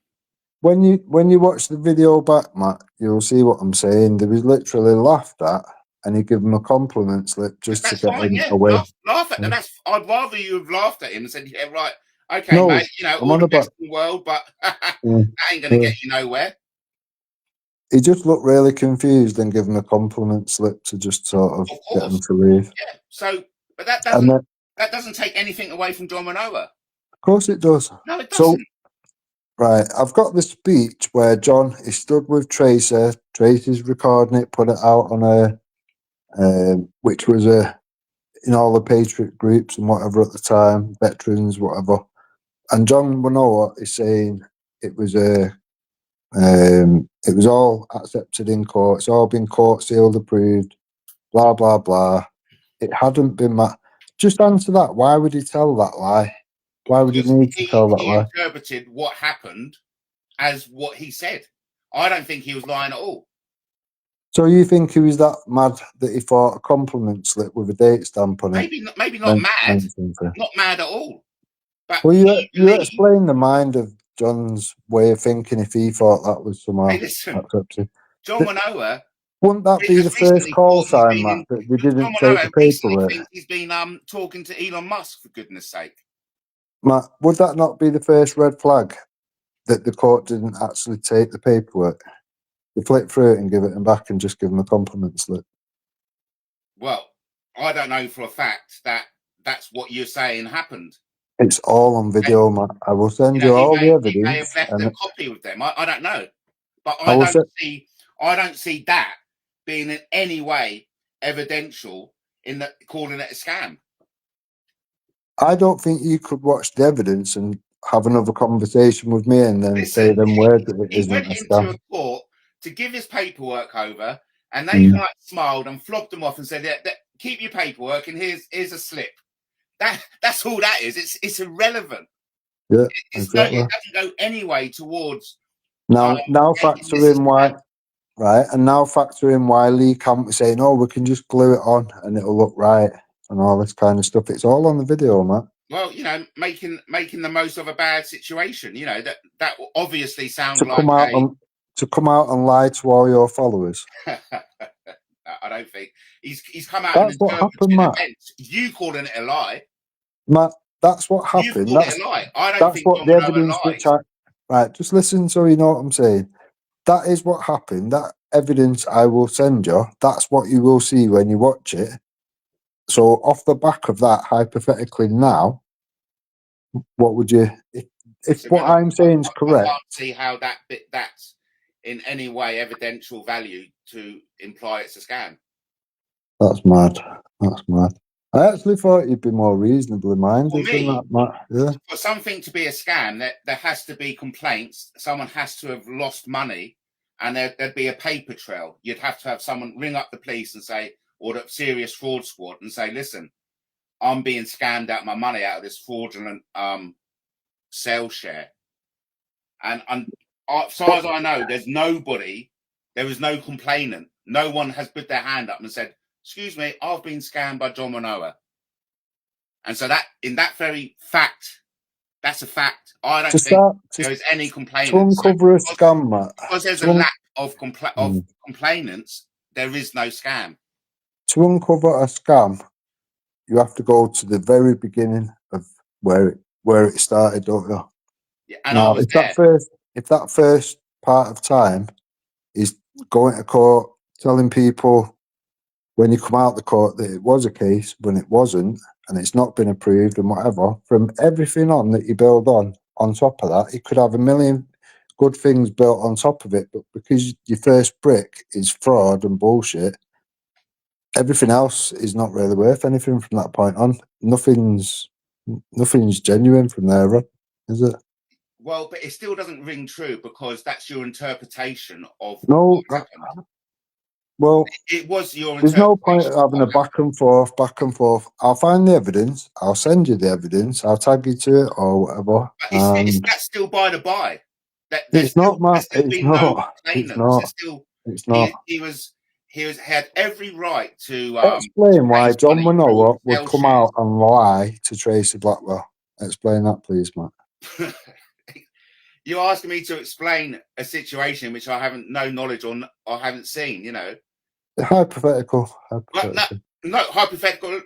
When you watch the video back, Matt, you'll see what I'm saying. They was literally laughed at, and he gave him a compliment slip just to get him away. Laugh at them. I'd rather you have laughed at him and said, "Yeah, right, okay, mate. All the best in the world, but that ain't gonna get you nowhere." He just looked really confused and gave him a compliment slip to just sort of get him to leave. Yeah. So, but that doesn't take anything away from John Wanoa. Of course it does. No, it doesn't. So, right, I've got the speech where John is stood with Tracer. Tracy's recording it, put it out on which was in all the Patriot groups and whatever at the time, veterans, whatever. And John Wanoa is saying it was it was all accepted in court. It's all been court sealed, approved, blah, blah, blah. It hadn't been just answer that. Why would he tell that lie? Why would he need to tell that lie? He interpreted what happened as what he said. I don't think he was lying at all. So you think he was that mad that he thought a compliment slip with a date stamp on it? Maybe not mad. Not mad at all. But well, you explain the mind of John's way of thinking if he thought that was somehow accepted. John Wanoa. Wouldn't that be the first call sign, Matt, that they didn't take the paperwork? He's been talking to Elon Musk, for goodness sake. Matt, would that not be the first red flag that the court didn't actually take the paperwork? They flip through it and give it him back and just give him a compliment slip. Well, I don't know for a fact that that's what you're saying happened. It's all on video, Matt. I will send you all the evidence. He may have left a copy with them. I don't know, but I don't see that being in any way evidential in calling it a scam. I don't think you could watch the evidence and have another conversation with me and then say them words that it isn't a scam. He went into a court to give his paperwork over, and they smiled and flogged him off and said, "Keep your paperwork, and here's a slip." That's all that is. It's irrelevant. Yeah, It exactly. doesn't go any way towards. Now making factor this a in why, scam. right? And now factor in why Lee Camp was saying, "Oh, we can just glue it on and it'll look right," and all this kind of stuff. It's all on the video, Matt. Well, you know, making the most of a bad situation. You know, that will obviously sound To like come out and lie to all your followers. I don't think he's come out and That's what happened, interpreted Matt. events. You calling it a lie? Matt, that's what You've happened. called it a lie. I don't That's think what John the Wanoa evidence which lies. right, just listen so you know what I'm saying. That is what happened. That evidence I will send you, that's what you will see when you watch it. So off the back of that, hypothetically now, what would you if It's what irrelevant. I'm saying is I correct? can't see how that's in any way evidential value to imply it's a scam. That's mad. That's mad. I actually thought you'd be more reasonably minded than that, Matt. Yeah. For something to be a scam, there has to be complaints. Someone has to have lost money, and there'd be a paper trail. You'd have to have someone ring up the police and say, or the serious fraud squad, and say, "Listen, I'm being scammed out my money out of this fraudulent sales share." And as far as I know, there was no complainant. No one has put their hand up and said, "Excuse me, I've been scammed by John Wanoa." And so that, in that very fact, that's a fact. I don't think there is any to complainants. uncover a scam, Matt. Because there's a lack of complainants, there is no scam. To uncover a scam, you have to go to the very beginning of where it started, don't you? Yeah, and Now, I was there. if that first part of time is going to court, telling people when you come out the court that it was a case when it wasn't, and it's not been approved and whatever, from everything on that you build on top of that, you could have a million good things built on top of it, but because your first brick is fraud and bullshit, everything else is not really worth anything from that point on. Nothing's genuine from there on, is it? Well, but it still doesn't ring true because that's your interpretation of No, what happened. well, It was your there's no point interpretation. having a back and forth. I'll find the evidence. I'll send you the evidence. I'll tag you to it or whatever. But that's still by the by. It's not, Matt. There's still It's been no not. It's complainants. not. There's still It's not. he had every right to Explain why raise John money through Wanoa would sell come shares. out and lie to Tracy Blackwell. Explain that, please, Matt. You're asking me to explain a situation which I haven't no knowledge on or haven't seen, you know. Hypothetical. Well, no hypothetical.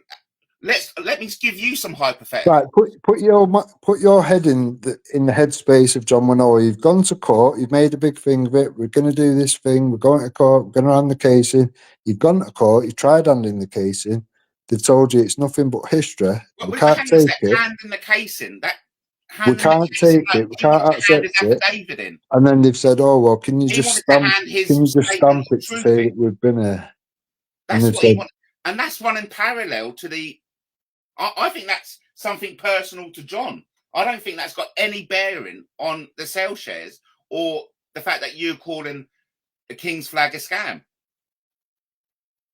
Let me give you some hypothetical. Right, put your head in the headspace of John Wanoa. You've gone to court. You've made a big thing of it. We're going to do this thing. We're going to court. We're going to hand the case in. You've gone to court. You tried handing the case in. They've told you it's nothing but history. Well, We can't take it. Handing the case in. We can't take it. We can't accept it. And then they've said, "Oh well, can you just stamp? Can you just stamp it to say that we've been here?" That's what he wanted, and that's running parallel to the. I think that's something personal to John. I don't think that's got any bearing on the sale shares or the fact that you're calling the King's Flag a scam.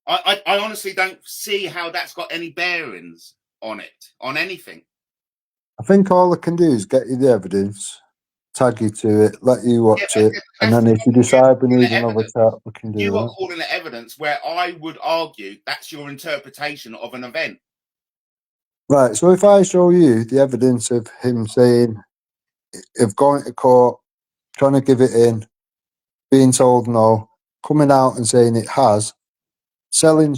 I honestly don't see how that's got any bearings on it, on anything. I think all I can do is get you the evidence, tag you to it, let you watch it, and then if you decide we need another chat, we can do that. You are calling it evidence where I would argue that's your interpretation of an event. Right, so if I show you the evidence of him saying, of going to court, trying to give it in, being told no, coming out and saying it has, selling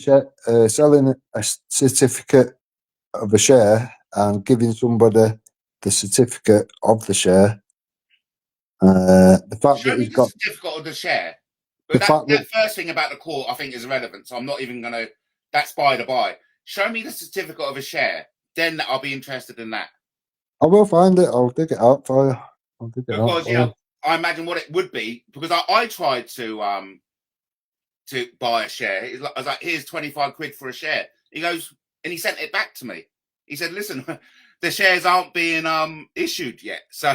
a certificate of a share and giving somebody the certificate of the share, the fact Show that me he's the got certificate of the share. But that first thing about the court, I think, is irrelevant. So I'm not even going to. That's by the by. Show me the certificate of a share. Then I'll be interested in that. I will find it. I'll dig it out for you. Because you know, I imagine what it would be. Because I tried to buy a share. I was like, "Here's 25 quid for a share." He goes, and he sent it back to me. He said, "Listen, the shares aren't being issued yet, so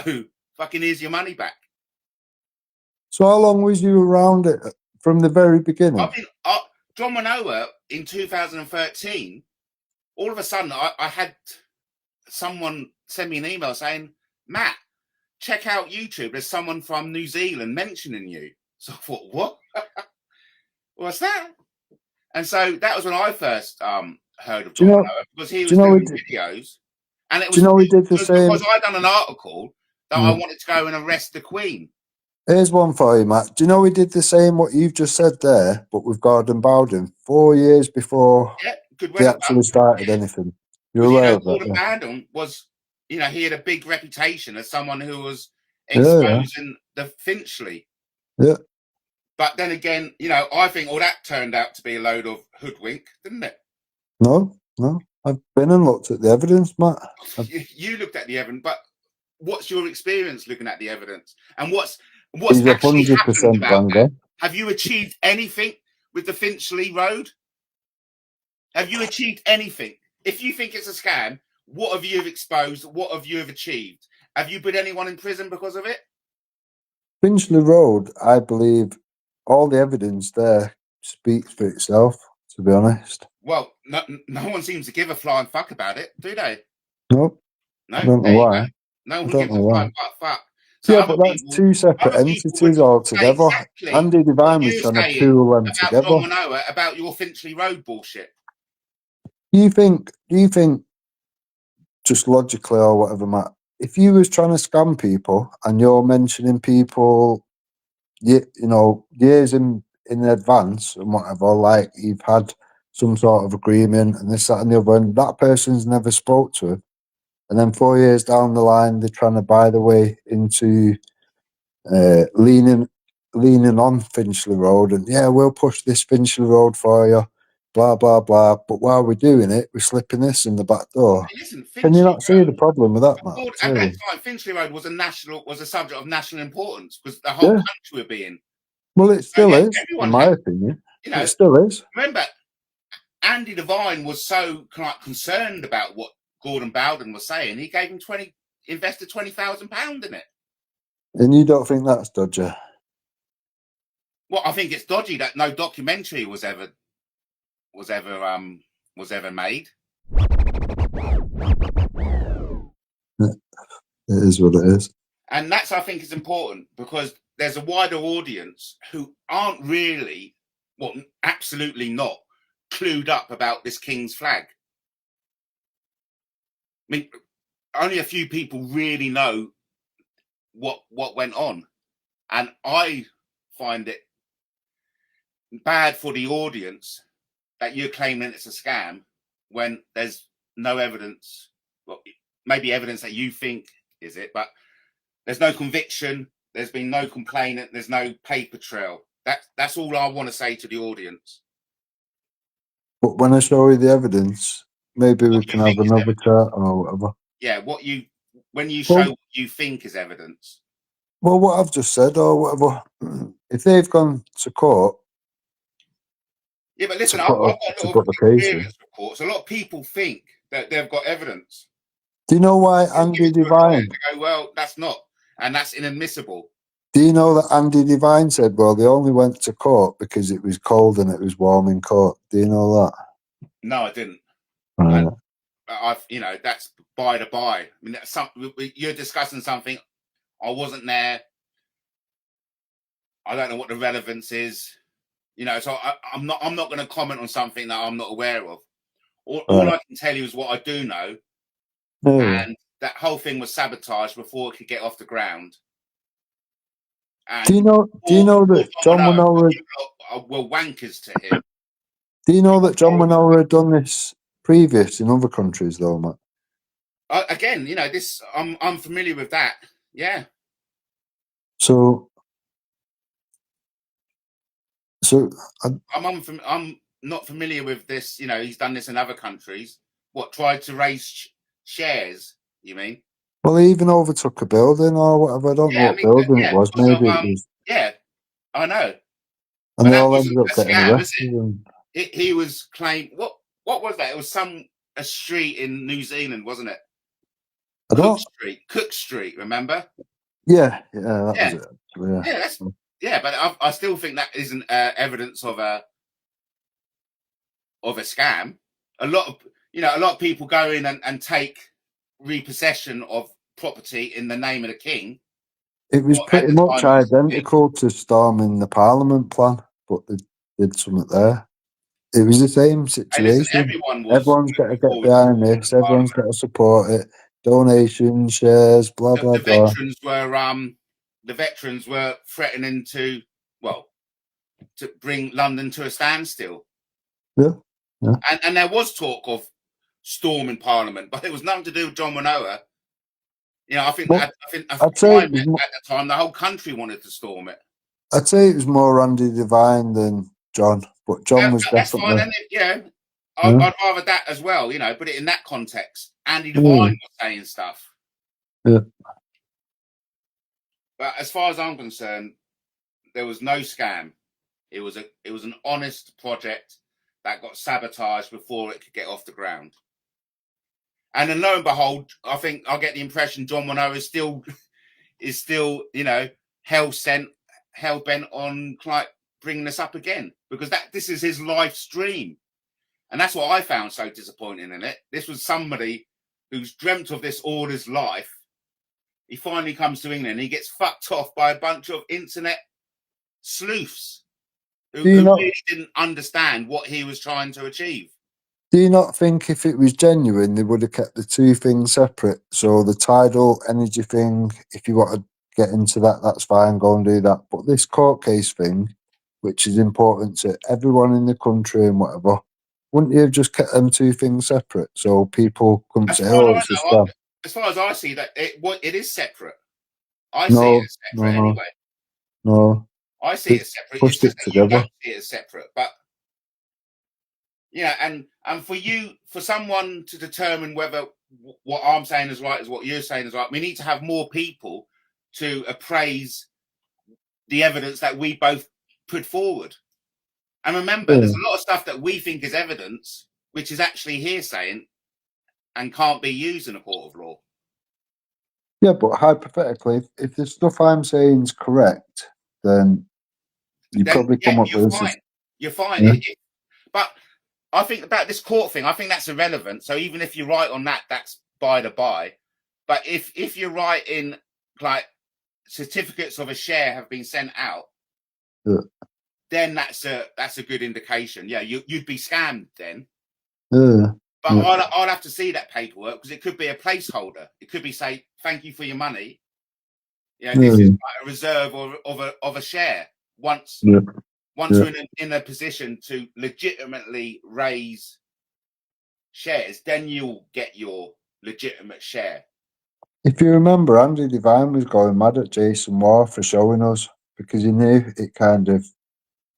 fucking here's your money back." So how long was you around it from the very beginning? John Wanoa in 2013. All of a sudden, I had someone send me an email saying, Matt, check out YouTube. There's someone from New Zealand mentioning you. So I thought, what? What's that? And so that was when I first heard of John Wanoa, because he was doing videos. And it was because I'd done an article that I wanted to go and arrest the Queen. Here's one for you, Matt. Do you know we did the same what you've just said there, but with Gordon Bowden 4 years before they actually started anything? You're aware of that? Gordon Bowden was, he had a big reputation as someone who was exposing the Finchley. Yeah. But then again, I think all that turned out to be a load of hoodwink, didn't it? No. I've been and looked at the evidence, Matt. You looked at the evidence, but what's your experience looking at the evidence? And what's He's actually happened about that? ganger. Have you achieved anything with the Finchley Road? Have you achieved anything? If you think it's a scam, what have you exposed? What have you achieved? Have you put anyone in prison because of it? Finchley Road, I believe all the evidence there speaks for itself, to be honest. Well, no one seems to give a flying fuck about it, do they? Nope. No, I don't know why. No one gives a flying fuck. So yeah, but that's two separate entities altogether. Exactly Andy Devine was trying to pool them together. John Wanoa, about your Finchley Road bullshit. Do you think, just logically or whatever, Matt, if you was trying to scam people and you're mentioning people, years in advance and whatever, like you've had some sort of agreement and this, that and the other, and that person's never spoke to it, and then 4 years down the line they're trying to buy the way into leaning on Finchley Road, and we'll push this Finchley Road for you, blah blah blah. But while we're doing it, we're slipping this in the back door. Hey, listen, can you not see the problem with that, Matt? At that time, Finchley Road was a subject of national importance because the whole country would be in. Well, it still is, in my opinion. It still is. Remember, Andy Devine was so concerned about what Gordon Bowden was saying. He gave him invested £20,000 in it. And you don't think that's dodgy? Well, I think it's dodgy that no documentary was ever made. It is what it is. And that's, I think, is important because there's a wider audience who aren't really, absolutely not clued up about this King's flag. I mean, only a few people really know what went on. And I find it bad for the audience that you're claiming it's a scam when there's no evidence. Well, maybe evidence that you think is it, but there's no conviction. There's been no complainant. There's no paper trail. That's all I want to say to the audience. But when I show you the evidence, maybe we can have another chat or whatever. Yeah, when you show what you think is evidence. Well, what I've just said or whatever, if they've gone to court. Yeah, but listen, I've got a lot of experience reports. A lot of people think that they've got evidence. Do you know why Andy Devine? They go, well, that's not, and that's inadmissible. Do you know that Andy Devine said, well, they only went to court because it was cold and it was warm in court? Do you know that? No, I didn't. Right. That's by the by. I mean, you're discussing something. I wasn't there. I don't know what the relevance is. So I'm not going to comment on something that I'm not aware of. All I can tell you is what I do know. And that whole thing was sabotaged before it could get off the ground. And do you know that John Wanoa were wankers to him? Do you know that John Wanoa had done this previous in other countries, though, Matt? Again, this I'm familiar with that. Yeah. So I'm not familiar with this. He's done this in other countries. What, tried to raise shares? You mean? Well, he even overtook a building or whatever. I don't know what building it was. Maybe it was. Yeah, I know. And they all ended up getting arrested. He was claimed. What was that? It was a street in New Zealand, wasn't it? Cook Street. Remember? Yeah, that was it. Yeah, but I still think that isn't evidence of a scam. A lot of people go in and take repossession of property in the name of the king. It was Well, at pretty the much time he was the king. identical to storming the Parliament plan, but they did something there. It was the same Hey, listen, situation. everyone was Everyone's got to looking get forward behind to this. Everyone's got to support it. Donations, shares, blah blah the blah. veterans were threatening to bring London to a standstill. Yeah. And there was talk of storming Parliament, but it was nothing to do with John Wanoa. You know, I think Well, at I'd say it was the time the whole country wanted to storm it. I'd say it was more Andy Devine than John, but John was That's fine, definitely. isn't it? Yeah, Yeah. I'd rather that as well. You know, put it in that context. Andy Devine was saying stuff. Yeah. But as far as I'm concerned, there was no scam. It was an honest project that got sabotaged before it could get off the ground. And then lo and behold, I think I get the impression John Wanoa is still, you know, hell bent on like bringing this up again, because this is his life stream. And that's what I found so disappointing in it. This was somebody who's dreamt of this all his life. He finally comes to England. He gets fucked off by a bunch of internet sleuths who really didn't understand what he was trying to achieve. Do you not think if it was genuine, they would have kept the two things separate? So the tidal energy thing, if you want to get into that, that's fine, go and do that. But this court case thing, which is important to everyone in the country and whatever, wouldn't you have just kept them two things separate so people couldn't say, "Oh, it's a scam"? As far as I see that, it is separate. I see it as separate anyway. No, I see it as separate. It's just that you don't see it as separate. But yeah, and for someone to determine whether what I'm saying is right is what you're saying is right, we need to have more people to appraise the evidence that we both put forward. And remember, there's a lot of stuff that we think is evidence, which is actually hearsay and can't be used in a court of law. Yeah, but hypothetically, if the stuff I'm saying is correct, then probably come up with fine. You're fine. Yeah. But I think about this court thing, I think that's irrelevant. So even if you're right on that, that's by the by. But if you're right in like certificates of a share have been sent out, then that's a good indication. Yeah, you'd be scammed then. But I'll have to see that paperwork, because it could be a placeholder. It could be say, thank you for your money. You know, this is like a reserve of a share. Once you're in a position to legitimately raise shares, then you'll get your legitimate share. If you remember, Andy Devine was going mad at Jason Moore for showing us, because he knew it kind of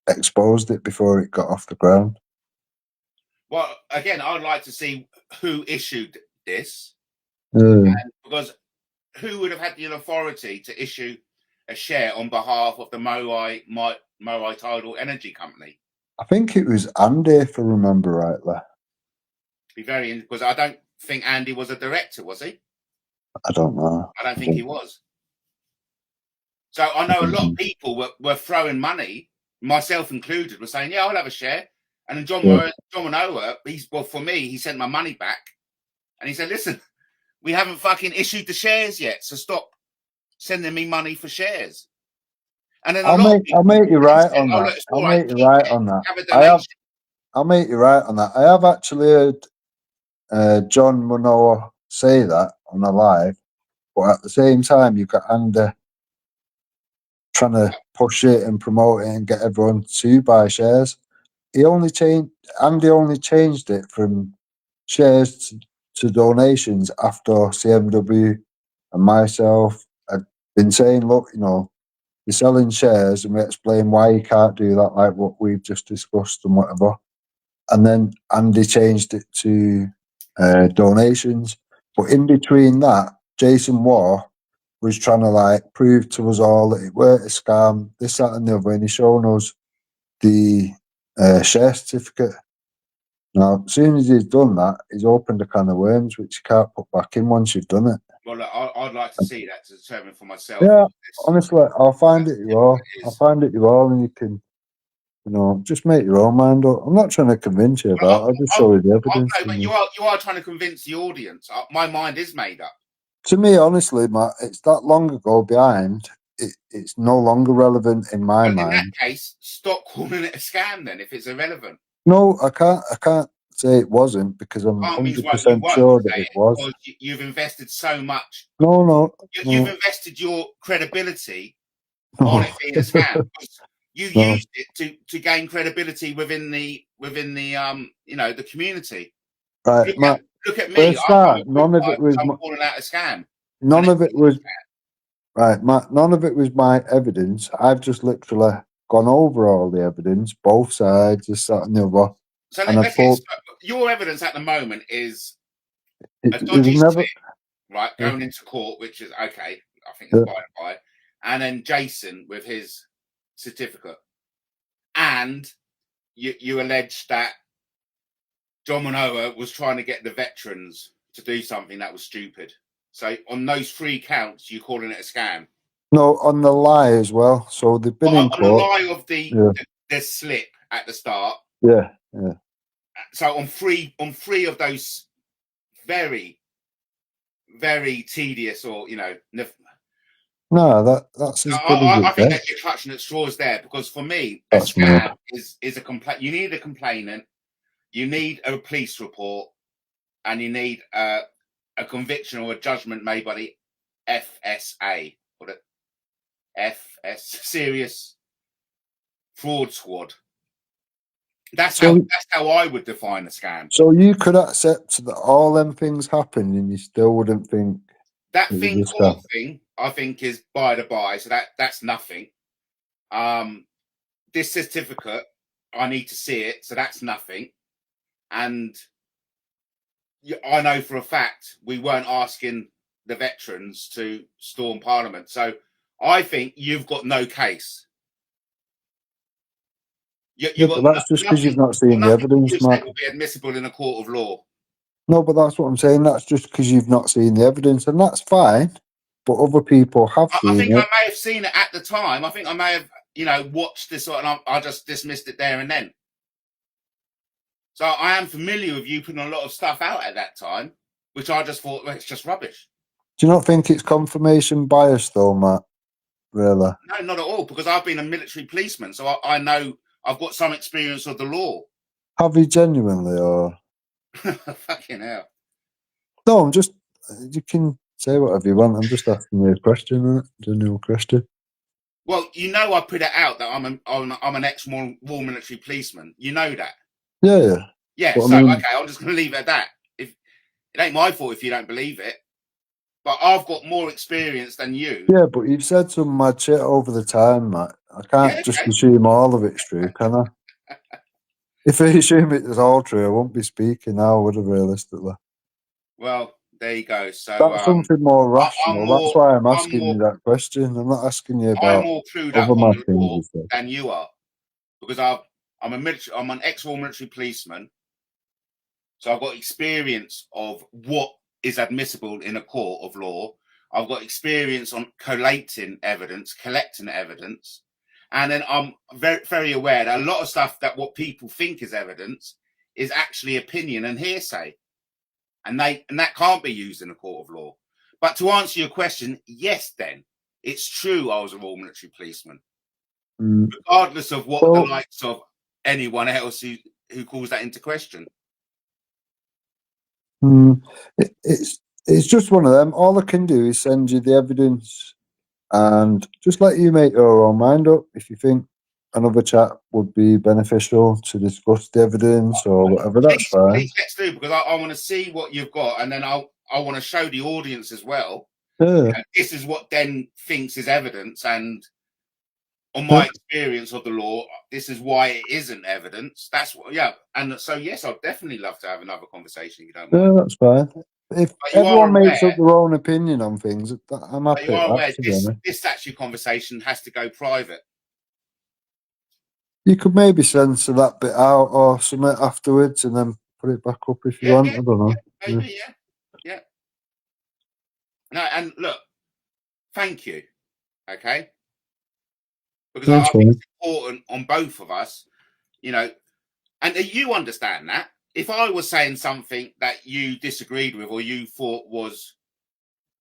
exposed it before it got off the ground. Well, again, I'd like to see who issued this, because who would have had the authority to issue a share on behalf of the Moai Tidal Energy Company? I think it was Andy, if I remember rightly. Because I don't think Andy was a director, was he? I don't know. I don't think he was. So I know a lot of people were throwing money, myself included, were saying, yeah, I'll have a share. And then John Wanoa, for me, he sent my money back. And he said, listen, we haven't fucking issued the shares yet, so stop sending me money for shares. And then I'll make you right on that. I'll make you right on that. I'll make you right on that. I have actually heard John Wanoa say that on a live, but at the same time, you've got Andy trying to push it and promote it and get everyone to buy shares. Andy only changed it from shares to donations after CMW and myself had been saying, look, you know, you're selling shares, and we explain why you can't do that, like what we've just discussed and whatever. And then Andy changed it to donations. But in between that, Jason War was trying to like prove to us all that it weren't a scam, this, that, and the other, and he's shown us the share certificate. Now, as soon as he's done that, he's opened a can of worms, which you can't put back in once you've done it. Well, look, I'd like to see that to determine for myself. Yeah, honestly, I'll find it you all. And you can, you know, just make your own mind up. I'm not trying to convince you about it. I'll just show you the evidence. But you are trying to convince the audience. My mind is made up. To me, honestly, Matt, it's that long ago behind. It's no longer relevant in my Well, in that mind. case, stop calling it a scam then if it's irrelevant. No, I can't say it wasn't because I'm Can't means what you 100% won't sure that say it it was. because you've invested so much. No, You've invested your credibility on no, it being a scam. You no. used it to gain credibility within the the community. Right, Matt. Look at For a me. I'm a start, good none of guy it was. because I'm calling out a scam. And None it of it was. Right, Matt. None of it was my evidence. I've just literally gone over all the evidence, both sides, this, that, and the other. so And I let's get thought your evidence at the moment is a it was dodgy never. slip, right? Yeah, Going into court, which is okay. I think it's by and by. And then Jason with his certificate. And you allege that John Wanoa was trying to get the veterans to do something that was stupid. So on those 3 counts, you're calling it a scam. no, on the lie as well. So they've been in On the court. lie of the slip at the start. Yeah. So on three of those very, very tedious or No, that's as good as I it think gets. that you're clutching at straws there because for me, a That's mad. scam is a complaint. You need a complainant, you need a police report, and you need a conviction or a judgment made by the FSA or the FS Serious Fraud Squad. That's how I would define a scam. So you could accept that all them things happened, and you still wouldn't think That it thing was a court scam. thing, I think, is by the by. So that's nothing. This certificate, I need to see it, so that's nothing. And I know for a fact we weren't asking the veterans to storm Parliament. So I think you've got no case. You But got that's just because you've not seen the nothing evidence, you Matt. said will be admissible in a court of law. No, but that's what I'm saying. That's just because you've not seen the evidence, and that's fine. But other people have I seen think it. I may have seen it at the time. I think I may have, watched this and I just dismissed it there and then. So I am familiar with you putting a lot of stuff out at that time, which I just thought, well, it's just rubbish. Do you not think it's confirmation bias, though, Matt? Really? No, not at all, because I've been a military policeman, so I know I've got some experience of the law. Have you genuinely, or Fucking hell. no? I'm just. You can say whatever you want. I'm just asking you a question, innit? Genuine question. Well, I put it out that I'm an ex-war military policeman. You know that. Yeah. Yeah. But So I mean, okay, I'm just going to leave it at that. If it ain't my fault if you don't believe it, but I've got more experience than you. yeah, but you've said some mad shit over the time, Matt. I can't Yeah. just Okay. assume all of it's true, can I? If I assume it was all true, I won't be speaking now, would I, realistically? Well, there you go. So That's something more I'm rational. That's more why I'm I'm asking more you that question. I'm not asking you I'm about more clued up other on mad the things law you said. than you are because I'm an ex-war military policeman. So I've got experience of what is admissible in a court of law. I've got experience on collecting evidence, and then I'm very, very aware that a lot of stuff that what people think is evidence is actually opinion and hearsay, and that can't be used in a court of law. But to answer your question, yes, then it's true. I was a Royal Military policeman, regardless of what the likes of anyone else who calls that into question. It's just one of them. All I can do is send you the evidence and just let you make your own mind up if you think another chat would be beneficial to discuss the evidence or whatever. That's fine. Please, let's do, because I want to see what you've got, and then I want to show the audience as well. Yeah. This is what Den thinks is evidence, and on my experience of the law, this is why it isn't evidence. That's what, yeah. And so, yes, I'd definitely love to have another conversation. If you don't mind. Yeah, that's fine. If everyone makes up their own opinion on things, I'm happy. You are aware this actually conversation has to go private. You could maybe censor that bit out or something afterwards and then put it back up if you want. I don't know. Maybe, yeah. No, and look, thank you. Okay. Because I think it's important on both of us, and you understand that. If I was saying something that you disagreed with or you thought was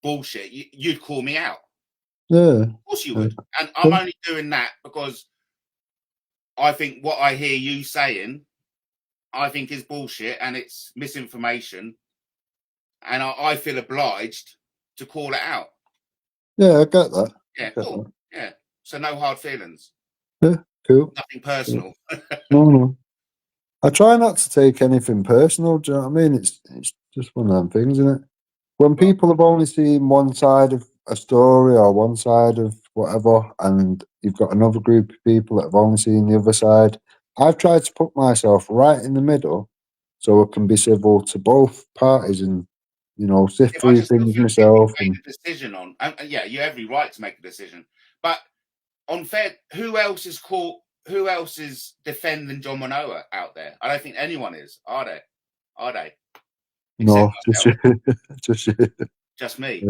bullshit, you'd call me out. Yeah. Of course you would. And I'm only doing that because I think what I hear you saying, I think is bullshit and it's misinformation. And I feel obliged to call it out. Yeah, I get that. Yeah, cool. That. Yeah. So no hard feelings. Yeah, cool. Nothing personal. No. I try not to take anything personal, do you know what I mean? It's just one of them things, isn't it? When people have only seen one side of a story or one side of whatever, and you've got another group of people that have only seen the other side, I've tried to put myself right in the middle so I can be civil to both parties and, you know, sift through things myself. Make a decision on, yeah, you have every right to make a decision. But unfair, who else is defending John Wanoa out there? I don't think anyone is, are they? Are they? No, just you. Just me.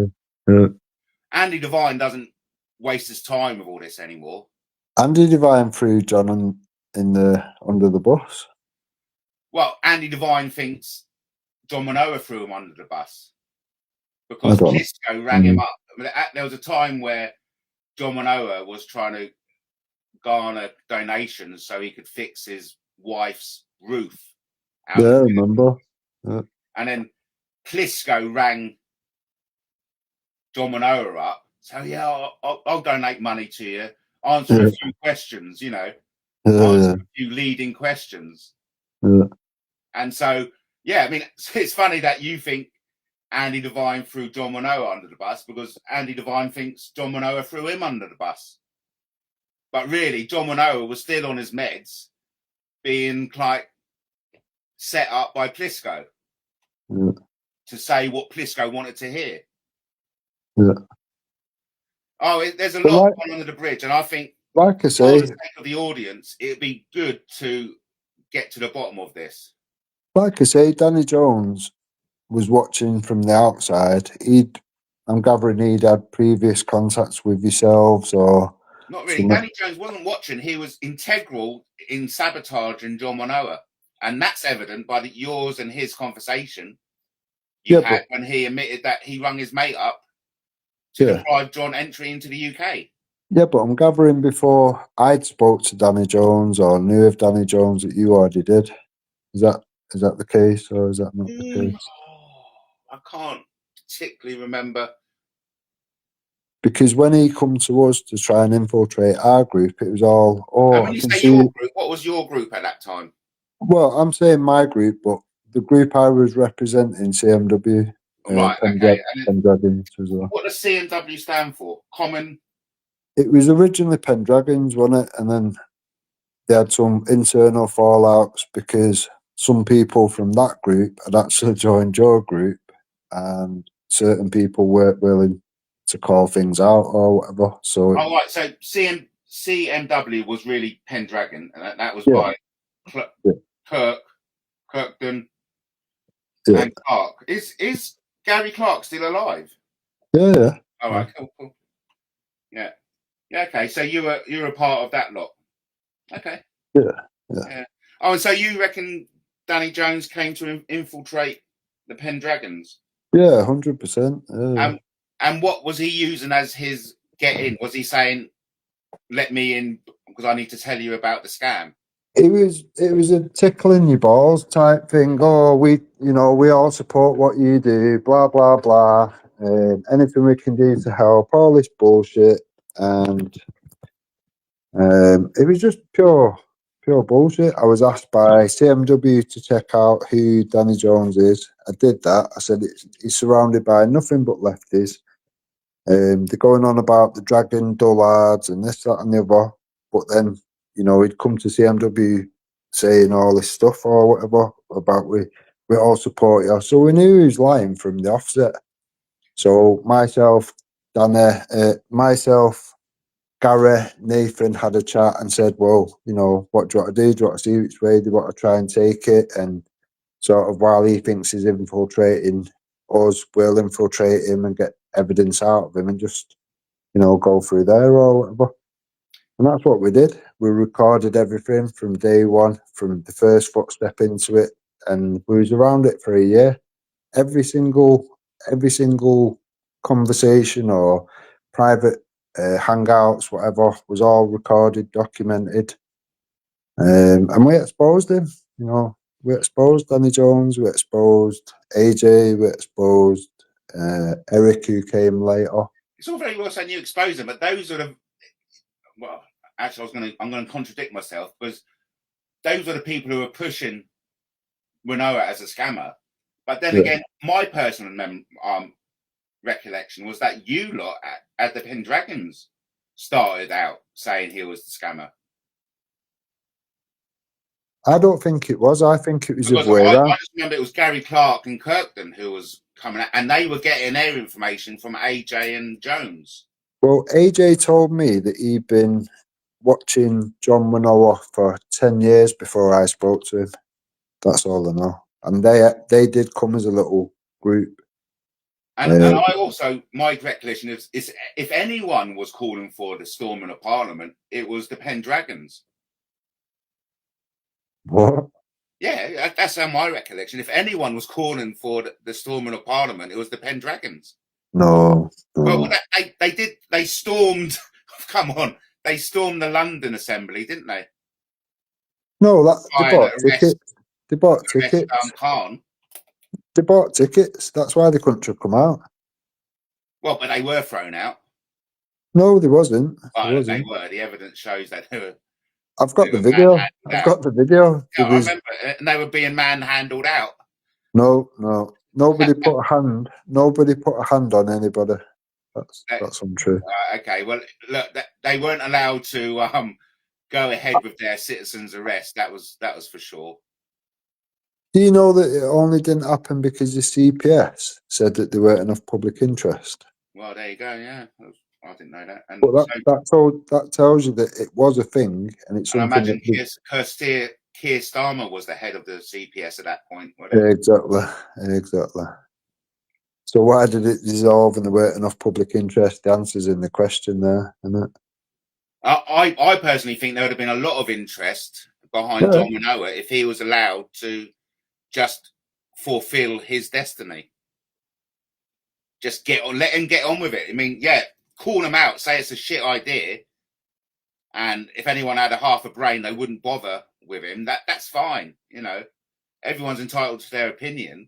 Yeah. Andy Devine doesn't waste his time with all this anymore. Andy Devine threw John under the bus. Well, Andy Devine thinks John Wanoa threw him under the bus because Kisco rang him up. I mean, there was a time where John Wanoa was trying to garner donations so he could fix his wife's roof. Yeah, I remember. Yeah. And then Klitschko rang John Wanoa up. So, yeah, I'll donate money to you. Answer a few questions, you know. Answer a few leading questions. Yeah. And so, yeah, I mean, it's funny that you think Andy Devine threw John Wanoa under the bus because Andy Devine thinks John Wanoa threw him under the bus. But really, John Wanoa was still on his meds, being like set up by Klitschko to say what Klitschko wanted to hear. Yeah. Oh, there's a lot going under the bridge, and I think, like I say, for the sake of the audience, it'd be good to get to the bottom of this. Like I say, Danny Jones was watching from the outside. I'm gathering he'd had previous contacts with yourselves, or not really. Danny Jones wasn't watching; he was integral in sabotaging John Wanoa, and that's evident by yours and his conversation you had when he admitted that he rung his mate up to deprive John entry into the UK. Yeah, but I'm gathering before I'd spoke to Danny Jones or knew of Danny Jones that you already did. Is that the case, or is that not the case? I can't particularly remember. Because when he come to us to try and infiltrate our group, it was all, when you say your group, what was your group at that time? Well, I'm saying my group, but the group I was representing, CMW. Right, okay. Pendragons as well. What does CMW stand for? Common? It was originally Pendragons, wasn't it? And then they had some internal fallouts because some people from that group had actually joined your group, and certain people weren't willing to call things out or whatever. So, right. So CMW was really Pendragon, and that was by Kirkden, and Clarke. Is Gary Clarke still alive? Yeah. All right. Cool. Yeah. Okay. So you're a part of that lot. Okay. Yeah. Oh, and so you reckon Danny Jones came to infiltrate the Pendragons? Yeah, 100%. And what was he using as his get in? Was he saying, "Let me in because I need to tell you about the scam"? It was a tickling your balls type thing. Oh, we all support what you do. Blah blah blah. Anything we can do to help. All this bullshit, and it was just pure bullshit. I was asked by CMW to check out who Danny Jones is. I did that. I said he's surrounded by nothing but lefties. They're going on about the Dragon dullards and this, that, and the other. But then, he'd come to CMW saying all this stuff or whatever about we all support you. So we knew he was lying from the offset. So myself, Danny, Gary, Nathan had a chat and said, well, what do you want to do? Do you want to see which way? Do you want to try and take it? And sort of while he thinks he's infiltrating us, we'll infiltrate him and get evidence out of him and just, go through there or whatever. And that's what we did. We recorded everything from day one, from the first footstep into it, and we was around it for a year. Every single conversation or private hangouts, whatever, was all recorded, documented. And we exposed him, you know. We exposed Danny Jones, we exposed AJ, we exposed Eric, who came later. It's all very well saying you expose them, but those are the, well, actually, I'm going to contradict myself, because those are the people who are pushing Wanoa as a scammer. But then again, my personal recollection was that you lot at the Pendragons started out saying he was the scammer. I don't think it was. I think it was the Because way around. I just remember it was Gary Clarke and Kirkden who was coming out, and they were getting their information from AJ and Jones. Well, AJ told me that he'd been watching John Wanoa for 10 years before I spoke to him. That's all I know. And they did come as a little group. And I also, my recollection is if anyone was calling for the storming of Parliament, it was the Pendragons. What? Yeah, that's my recollection. If anyone was calling for the storming of Parliament, it was the Pendragons. No. Well, they stormed, come on, they stormed the London Assembly, didn't they? No, they bought tickets. They bought tickets. Khan. They bought tickets. That's why they couldn't have come out. Well, but they were thrown out. No, they wasn't. Well, they were. The evidence shows that they were. I've got the video. I've got the video. Yeah, I remember, and they were being manhandled out. No. Nobody put a hand. Nobody put a hand on anybody. That's untrue. Okay, well, look, they weren't allowed to go ahead with their citizens' arrest. That was for sure. Do you know that it only didn't happen because the CPS said that there weren't enough public interest? Well, there you go. Yeah, I didn't know that. And but that tells you that it was a thing, and it's something. I imagine Keir Starmer was the head of the CPS at that point. Exactly. So why did it dissolve and there weren't enough public interest? The answer's in the question there, isn't it? I personally think there would have been a lot of interest behind John Wanoa if he was allowed to just fulfill his destiny. Just let him get on with it. I mean, yeah, call him out, say it's a shit idea, and if anyone had a half a brain, they wouldn't bother with him. That's fine, you know. Everyone's entitled to their opinion.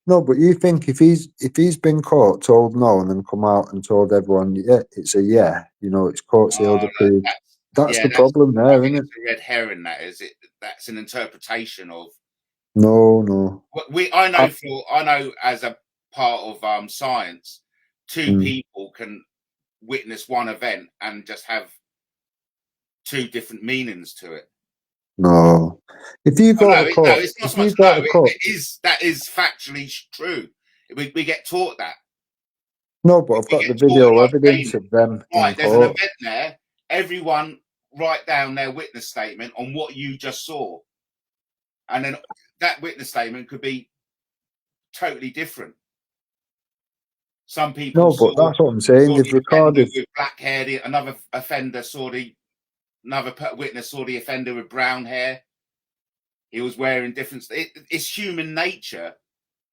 No, but you think if he's been caught, told no, and then come out and told everyone, yeah, it's a yeah, you know, it's court sealed approved. That's the problem there, isn't it? It's a red herring. That is it. That's an interpretation of. No. I know as a part of science, two people can witness one event and just have two different meanings to it. No. If you go to court, it's not so much. That is factually true. We get taught that. No, but I've got the video evidence of them. Right, there's an event there. Everyone write down their witness statement on what you just saw, and then that witness statement could be totally different. Some people. No, but that's what I'm saying. They've recorded with black hair. Another offender another witness saw the offender with brown hair. He was wearing different. It's human nature.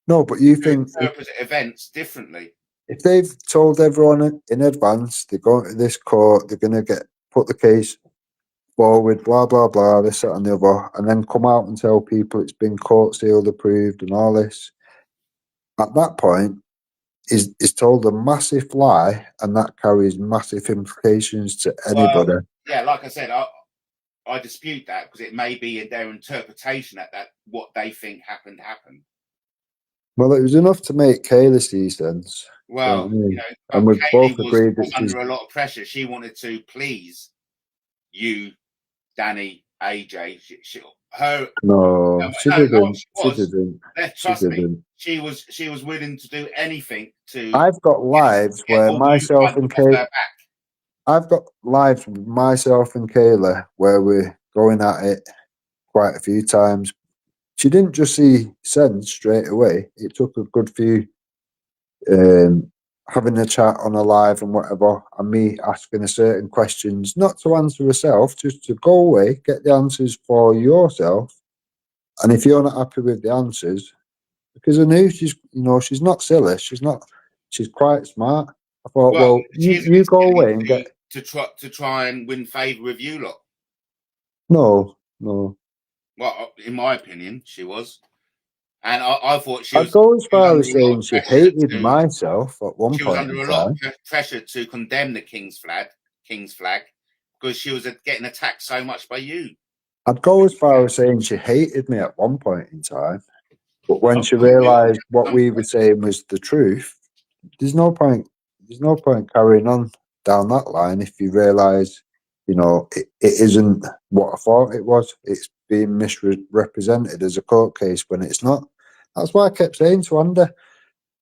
No, but you think interpret events differently. If they've told everyone in advance they're going to this court, they're going to put the case forward, blah blah blah, this that and the other, and then come out and tell people it's been court sealed approved and all this. At that point, is told a massive lie, and that carries massive implications to anybody. Well, yeah, like I said, I dispute that because it may be in their interpretation that what they think happened. Well, it was enough to make Kayla see sense. Well, you know, and we both agreed was under a lot of pressure. She wanted to please you, Danny, AJ. She didn't. She didn't. Trust me, she was willing to do anything to. I've got lives where myself and Kayla. I've got lives with myself and Kayla where we're going at it quite a few times. She didn't just see sense straight away. It took a good few having a chat on a live and whatever, and me asking her certain questions, not to answer herself, just to go away, get the answers for yourself. And if you're not happy with the answers, because I knew she's not silly, she's not she's quite smart. I thought, Well, well, she's you go away and get. to try and win favour with you lot. No. Well, in my opinion, she was, and I thought I'd go as far as saying she hated myself at one She was point under in a lot time. of pressure to condemn the King's flag, because she was getting attacked so much by you. I'd go as far as saying she hated me at one point in time, but when she We all realised what we were saying was the truth, there's no point. There's no point carrying on down that line if you realise, you know, it isn't what I thought it was. It's being misrepresented as a court case when it's not. That's why I kept saying to Andy,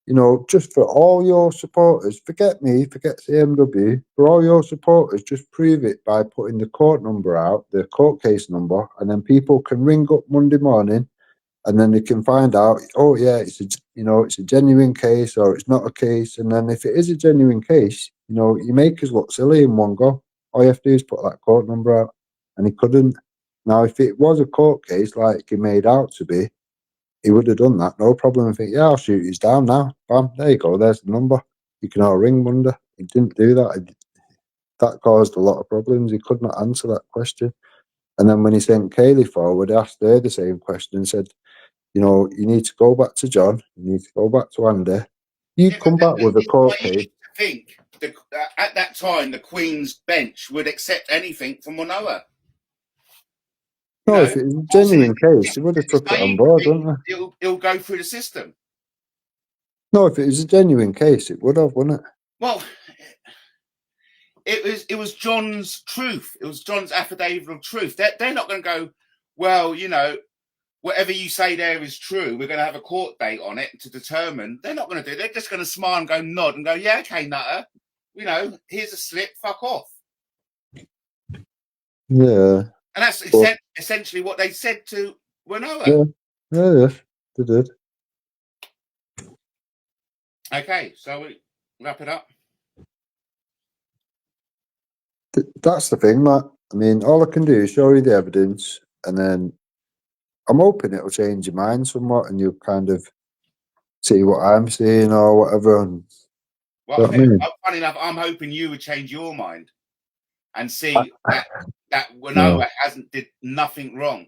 you know, just for all your supporters, forget me, forget CMW, for all your supporters, just prove it by putting the court number out, the court case number, and then people can ring up Monday morning and then they can find out, oh yeah, it's a genuine case or it's not a case. And then if it is a genuine case, you know, you make us look silly in one go. All you have to do is put that court number out. And he couldn't. Now, if it was a court case like he made out to be, he would have done that, no problem. I think, yeah, I'll shoot you down now. Bam, there you go, there's the number. You can all ring Monday. He didn't do that. That caused a lot of problems. He could not answer that question. And then when he sent Kaylee forward, he asked her the same question and said, you know, you need to go back to John, you need to go back to Andy. You come back with a court case. I think at that time, the Queen's bench would accept anything from Wanoa. No, if it was a genuine case, he would have took it on board, wouldn't he? It'll go through the system. No, if it was a genuine case, it would have, wouldn't it? Well, it was John's truth. It was John's affidavit of truth. They're not going to go, well, you know, whatever you say there is true. We're going to have a court date on it to determine. They're not going to do it. They're just going to smile and go nod and go, yeah, okay, nutter. You know, here's a slip. Fuck off. Yeah. And that's essentially what they said to Wanoa. Yeah, they did. Okay, so we wrap it up. That's the thing, Matt. I mean, all I can do is show you the evidence, and then I'm hoping it'll change your mind somewhat, and you'll kind of see what I'm seeing or whatever. And well, funny enough, I'm hoping you would change your mind and see that Wanoa hasn't did nothing wrong.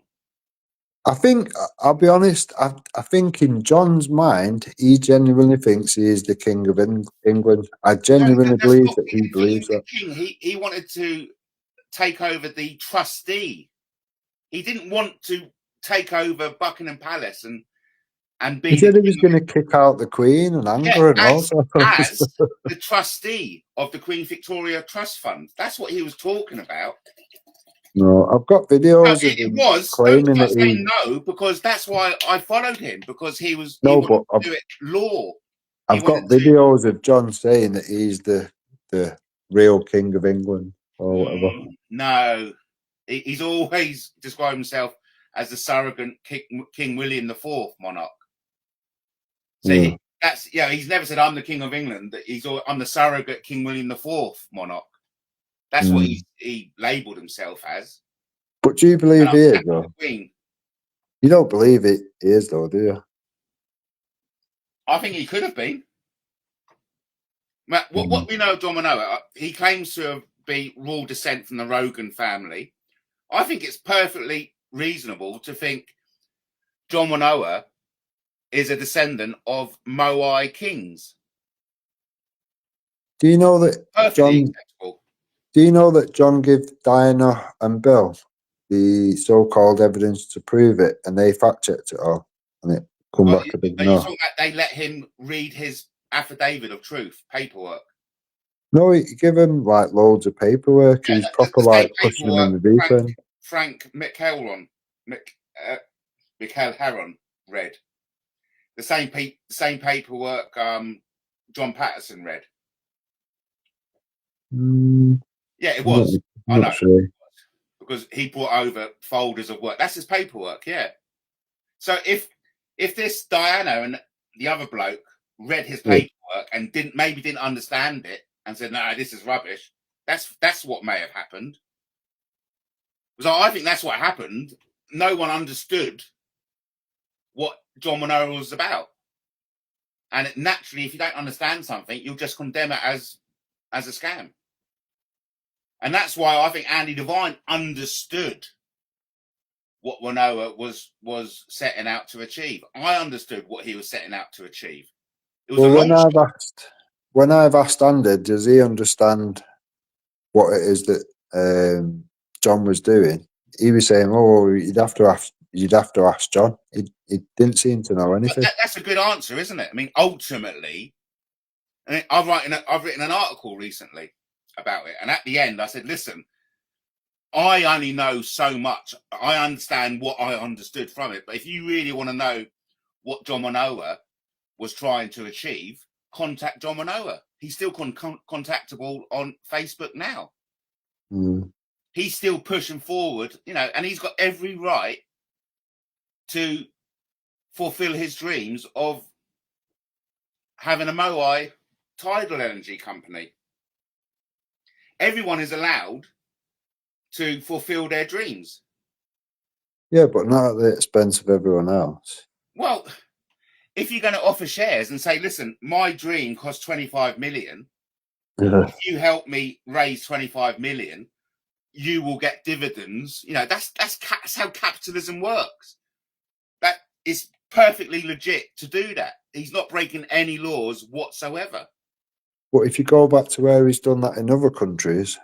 I think, I'll be honest, I think in John's mind, he genuinely thinks he is the King of England. I genuinely believe that he believes that. He wanted to take over the trustee. He didn't want to take over Buckingham Palace and be. He said he was going to kick out the Queen and anger and all sorts. As the trustee of the Queen Victoria Trust Fund. That's what he was talking about. No, I've got videos of him claiming that he... No, because that's why I followed him, because he was... No, he but I've, do it law. I've got videos of John saying that he's the real King of England or whatever. No, he's always described himself as the surrogate King William IV monarch. So he's never said, I'm the King of England. I'm the surrogate King William IV monarch. That's what he labelled himself as. But do you believe he is, though? You don't believe he is, though, do you? I think he could have been. What we know of John Wanoa, he claims to be royal descent from the Rogan family. I think it's perfectly reasonable to think John Wanoa is a descendant of Moai kings. Do you know that John? Do you know that John gave Diana and Bill the so-called evidence to prove it, and they fact-checked it all, and it come back a big no? They let him read his affidavit of truth paperwork. No, he gave him like loads of paperwork. He was proper like pushing him in the deep end. Frank Michael Heron read the same paperwork. John Patterson read. Yeah, it was. I know. Sure. Because he brought over folders of work. That's his paperwork, yeah. So if this Diana and the other bloke read his paperwork and didn't understand it and said, no, this is rubbish, that's what may have happened. So I think that's what happened. No one understood what John Wanoa was about. And naturally, if you don't understand something, you'll just condemn it as a scam. And that's why I think Andy Devine understood what Wanoa was setting out to achieve. I understood what he was setting out to achieve. It was well, when I've asked Andy, does he understand what it is that John was doing? He was saying, "Oh, you'd have to ask John." He didn't seem to know anything. That's a good answer, isn't it? I mean, ultimately, I've written an article recently about it, and at the end, I said, "Listen, I only know so much. I understand what I understood from it, but if you really want to know what John Wanoa was trying to achieve, contact John Wanoa. He's still contactable on Facebook now. He's still pushing forward, and he's got every right to fulfill his dreams of having a Moai tidal energy company. Everyone is allowed to fulfill their dreams. Yeah, but not at the expense of everyone else. Well, if you're going to offer shares and say, listen, my dream costs 25 million. If you help me raise 25 million, you will get dividends. That's how capitalism works. That is perfectly legit to do that. He's not breaking any laws whatsoever. But if you go back to where he's done that in other countries,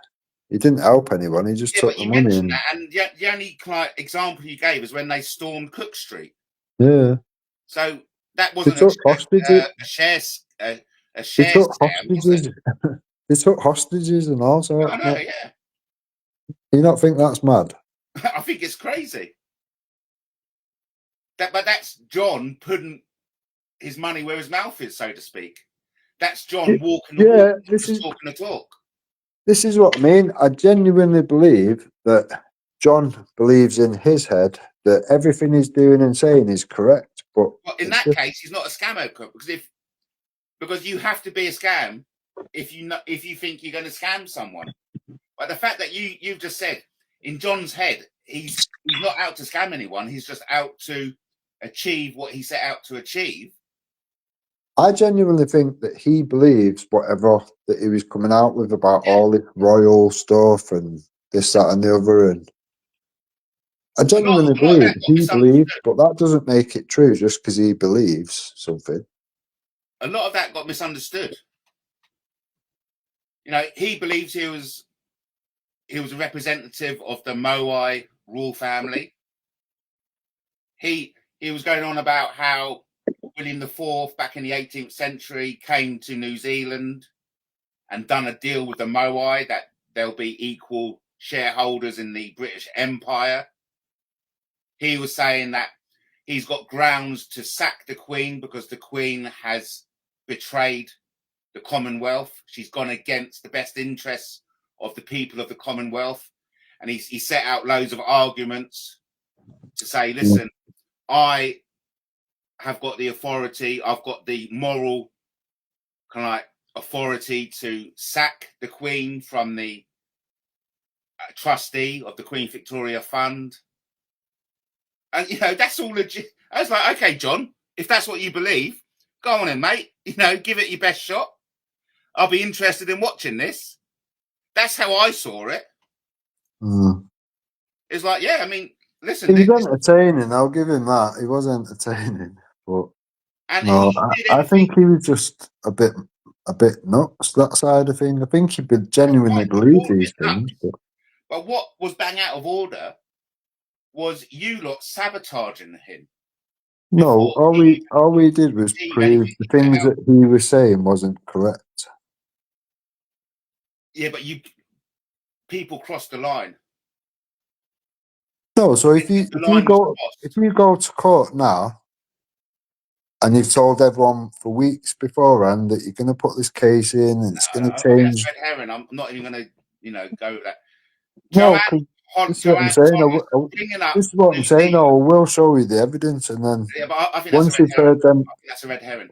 he didn't help anyone. He just took the money. And the only example you gave is when they stormed Cook Street. Yeah. So that wasn't a share hostages. They took hostages and all sorts. I know, yeah. You not think that's mad? I think it's crazy. But that's John putting his money where his mouth is, so to speak. That's John walking the walk, talking the talk. This is what I mean. I genuinely believe that John believes in his head that everything he's doing and saying is correct. But in that case, he's not a scammer, because you have to be a scam if you think you're going to scam someone. But the fact that you've just said, in John's head, he's not out to scam anyone. He's just out to achieve what he set out to achieve. I genuinely think that he believes whatever that he was coming out with about all this royal stuff and this, that, and the other. And I genuinely believe he believes, but that doesn't make it true just because he believes something. A lot of that got misunderstood. He believes he was a representative of the Moai royal family. He was going on about how William IV back in the 18th century came to New Zealand and done a deal with the Moai that there'll be equal shareholders in the British Empire. He was saying that he's got grounds to sack the Queen because the Queen has betrayed the Commonwealth. She's gone against the best interests of the people of the Commonwealth. And he set out loads of arguments to say, listen, I have got the authority, I've got the moral authority to sack the Queen from the trustee of the Queen Victoria Fund. And, that's all legit. I was like, okay, John, if that's what you believe, go on in, mate. Give it your best shot. I'll be interested in watching this. That's how I saw it. It's like, yeah, I mean, listen. He was entertaining. I'll give him that. He was entertaining, but I think he was just a bit nuts, that side of things. I think he genuinely believed these things. But what was bang out of order was you lot sabotaging him. No, all we did was prove the things that he was saying wasn't correct. Yeah, but people crossed the line. No, so if you go to court now and you've told everyone for weeks beforehand that you're going to put this case in and it's going to change. That's red herring. I'm not even going to go with that. This is what I'm saying. This is what I'm saying. I will show you the evidence, and then once you've heard them, I think that's a red herring.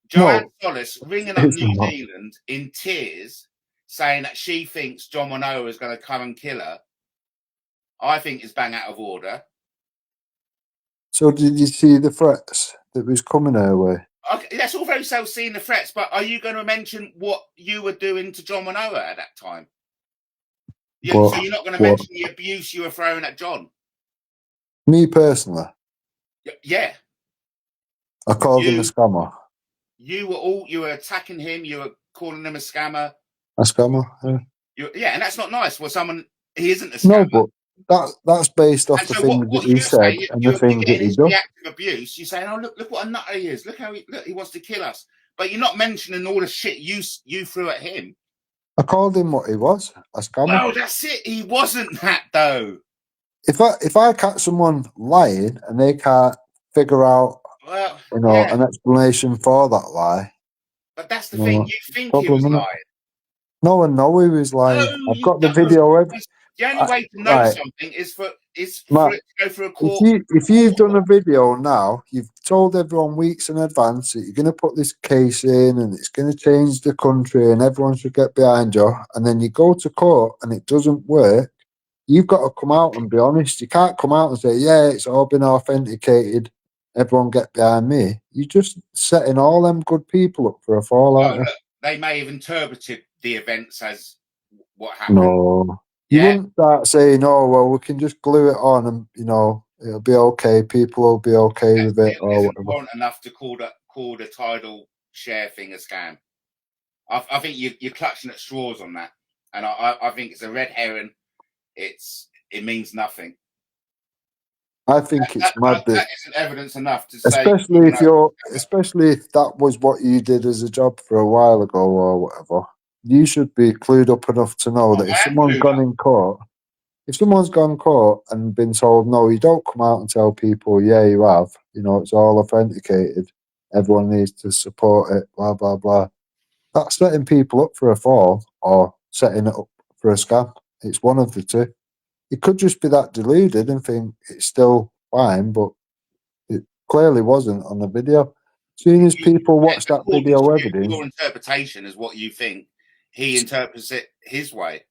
Joanne Solis ringing up New Zealand in tears, saying that she thinks John Wanoa is going to come and kill her. I think it's bang out of order. So did you see the threats that was coming her way? Okay, that's all very well seeing the threats, but are you going to mention what you were doing to John Wanoa at that time? Yeah, so you're not going to mention the abuse you were throwing at John? Me personally? Yeah. I called him a scammer. You were attacking him. You were calling him a scammer. A scammer? Yeah, and that's not nice. Well, he isn't a scammer. No, but that's based off the things that he said and the things that he does. Reactive abuse. You're saying, "Oh, look what a nutter he is. Look how he wants to kill us." But you're not mentioning all the shit you threw at him. I called him what he was, a scammer. Well, that's it. He wasn't that though. If I catch someone lying and they can't figure out, an explanation for that lie. But that's the thing. You think he was lying. No one know he was lying. I've got the video. The only way to know something is for it to go through a court. If you've done a video now, you've told everyone weeks in advance that you're going to put this case in and it's going to change the country and everyone should get behind you, and then you go to court and it doesn't work, you've got to come out and be honest. You can't come out and say, yeah, it's all been authenticated, everyone get behind me. You're just setting all them good people up for a fallout. Look, they may have interpreted the events as what happened. No. You wouldn't start saying, oh, well, we can just glue it on and, it'll be okay. People will be okay with it or whatever. Important enough to call the title share thing a scam. I think you're clutching at straws on that. And I think it's a red herring. It means nothing. I think it's mad that isn't evidence enough to especially say, especially if that was what you did as a job for a while ago or whatever. You should be clued up enough to know that if someone's gone in court, and been told, no, you don't come out and tell people, yeah, you have, it's all authenticated, everyone needs to support it, blah, blah, blah. That's setting people up for a fall or setting it up for a scam. It's one of the two. It could just be that deluded and think it's still fine, but it clearly wasn't on the video. As soon as people watch that video evidence... Your interpretation is what you think. He interprets it his way.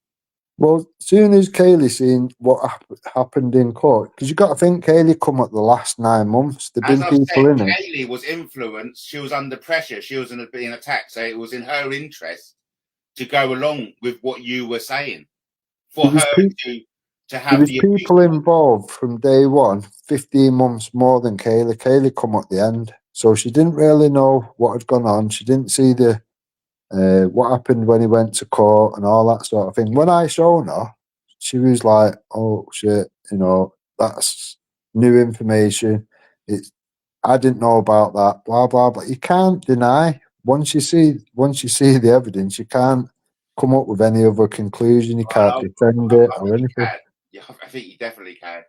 Well, as soon as Kaylee seen what happened in court, because you got to think Kaylee come at the last 9 months. There've been people in it. Kaylee was influenced. She was under pressure. She was being attacked. So it was in her interest to go along with what you were saying. For her to have there was people involved from day one, 15 months more than Kaylee. Kaylee come at the end. So she didn't really know what had gone on. She didn't see what happened when he went to court and all that sort of thing. When I shown her, she was like, oh shit, that's new information. I didn't know about that, blah blah. But you can't deny once you see the evidence, you can't come up with any other conclusion. You can't defend it or anything. Yeah, I think you definitely can.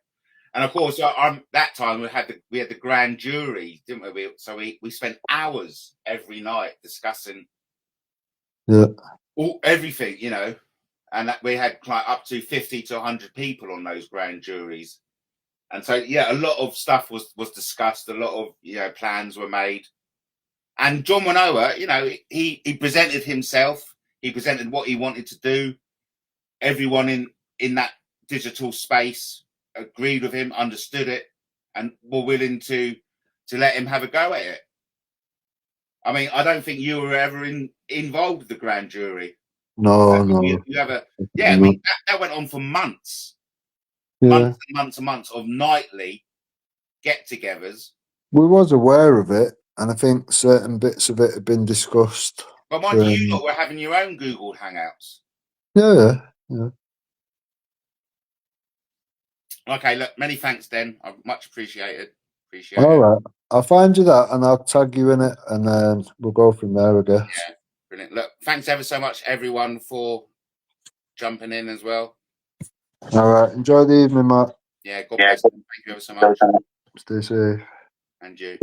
And of course, that time we had the grand jury, didn't we? So we spent hours every night discussing everything, and that we had like up to 50 to 100 people on those grand juries. And so, a lot of stuff was discussed. A lot of, plans were made. And John Wanoa, he presented himself. He presented what he wanted to do. Everyone in that digital space agreed with him, understood it, and were willing to let him have a go at it. I mean, I don't think you were ever involved with the grand jury. No. You have I mean, that went on for months. Months and months and months of nightly get-togethers. We was aware of it, and I think certain bits of it had been discussed. But mind you lot were having your own Google Hangouts. Yeah. Okay, look, many thanks, Den. I much appreciated. All right. I'll find you that, and I'll tag you in it, and then we'll go from there, I guess. Yeah, brilliant. Look, thanks ever so much, everyone, for jumping in as well. All right. Enjoy the evening, Matt. Yeah, God bless you. Thank you ever so much. Stay safe. And you.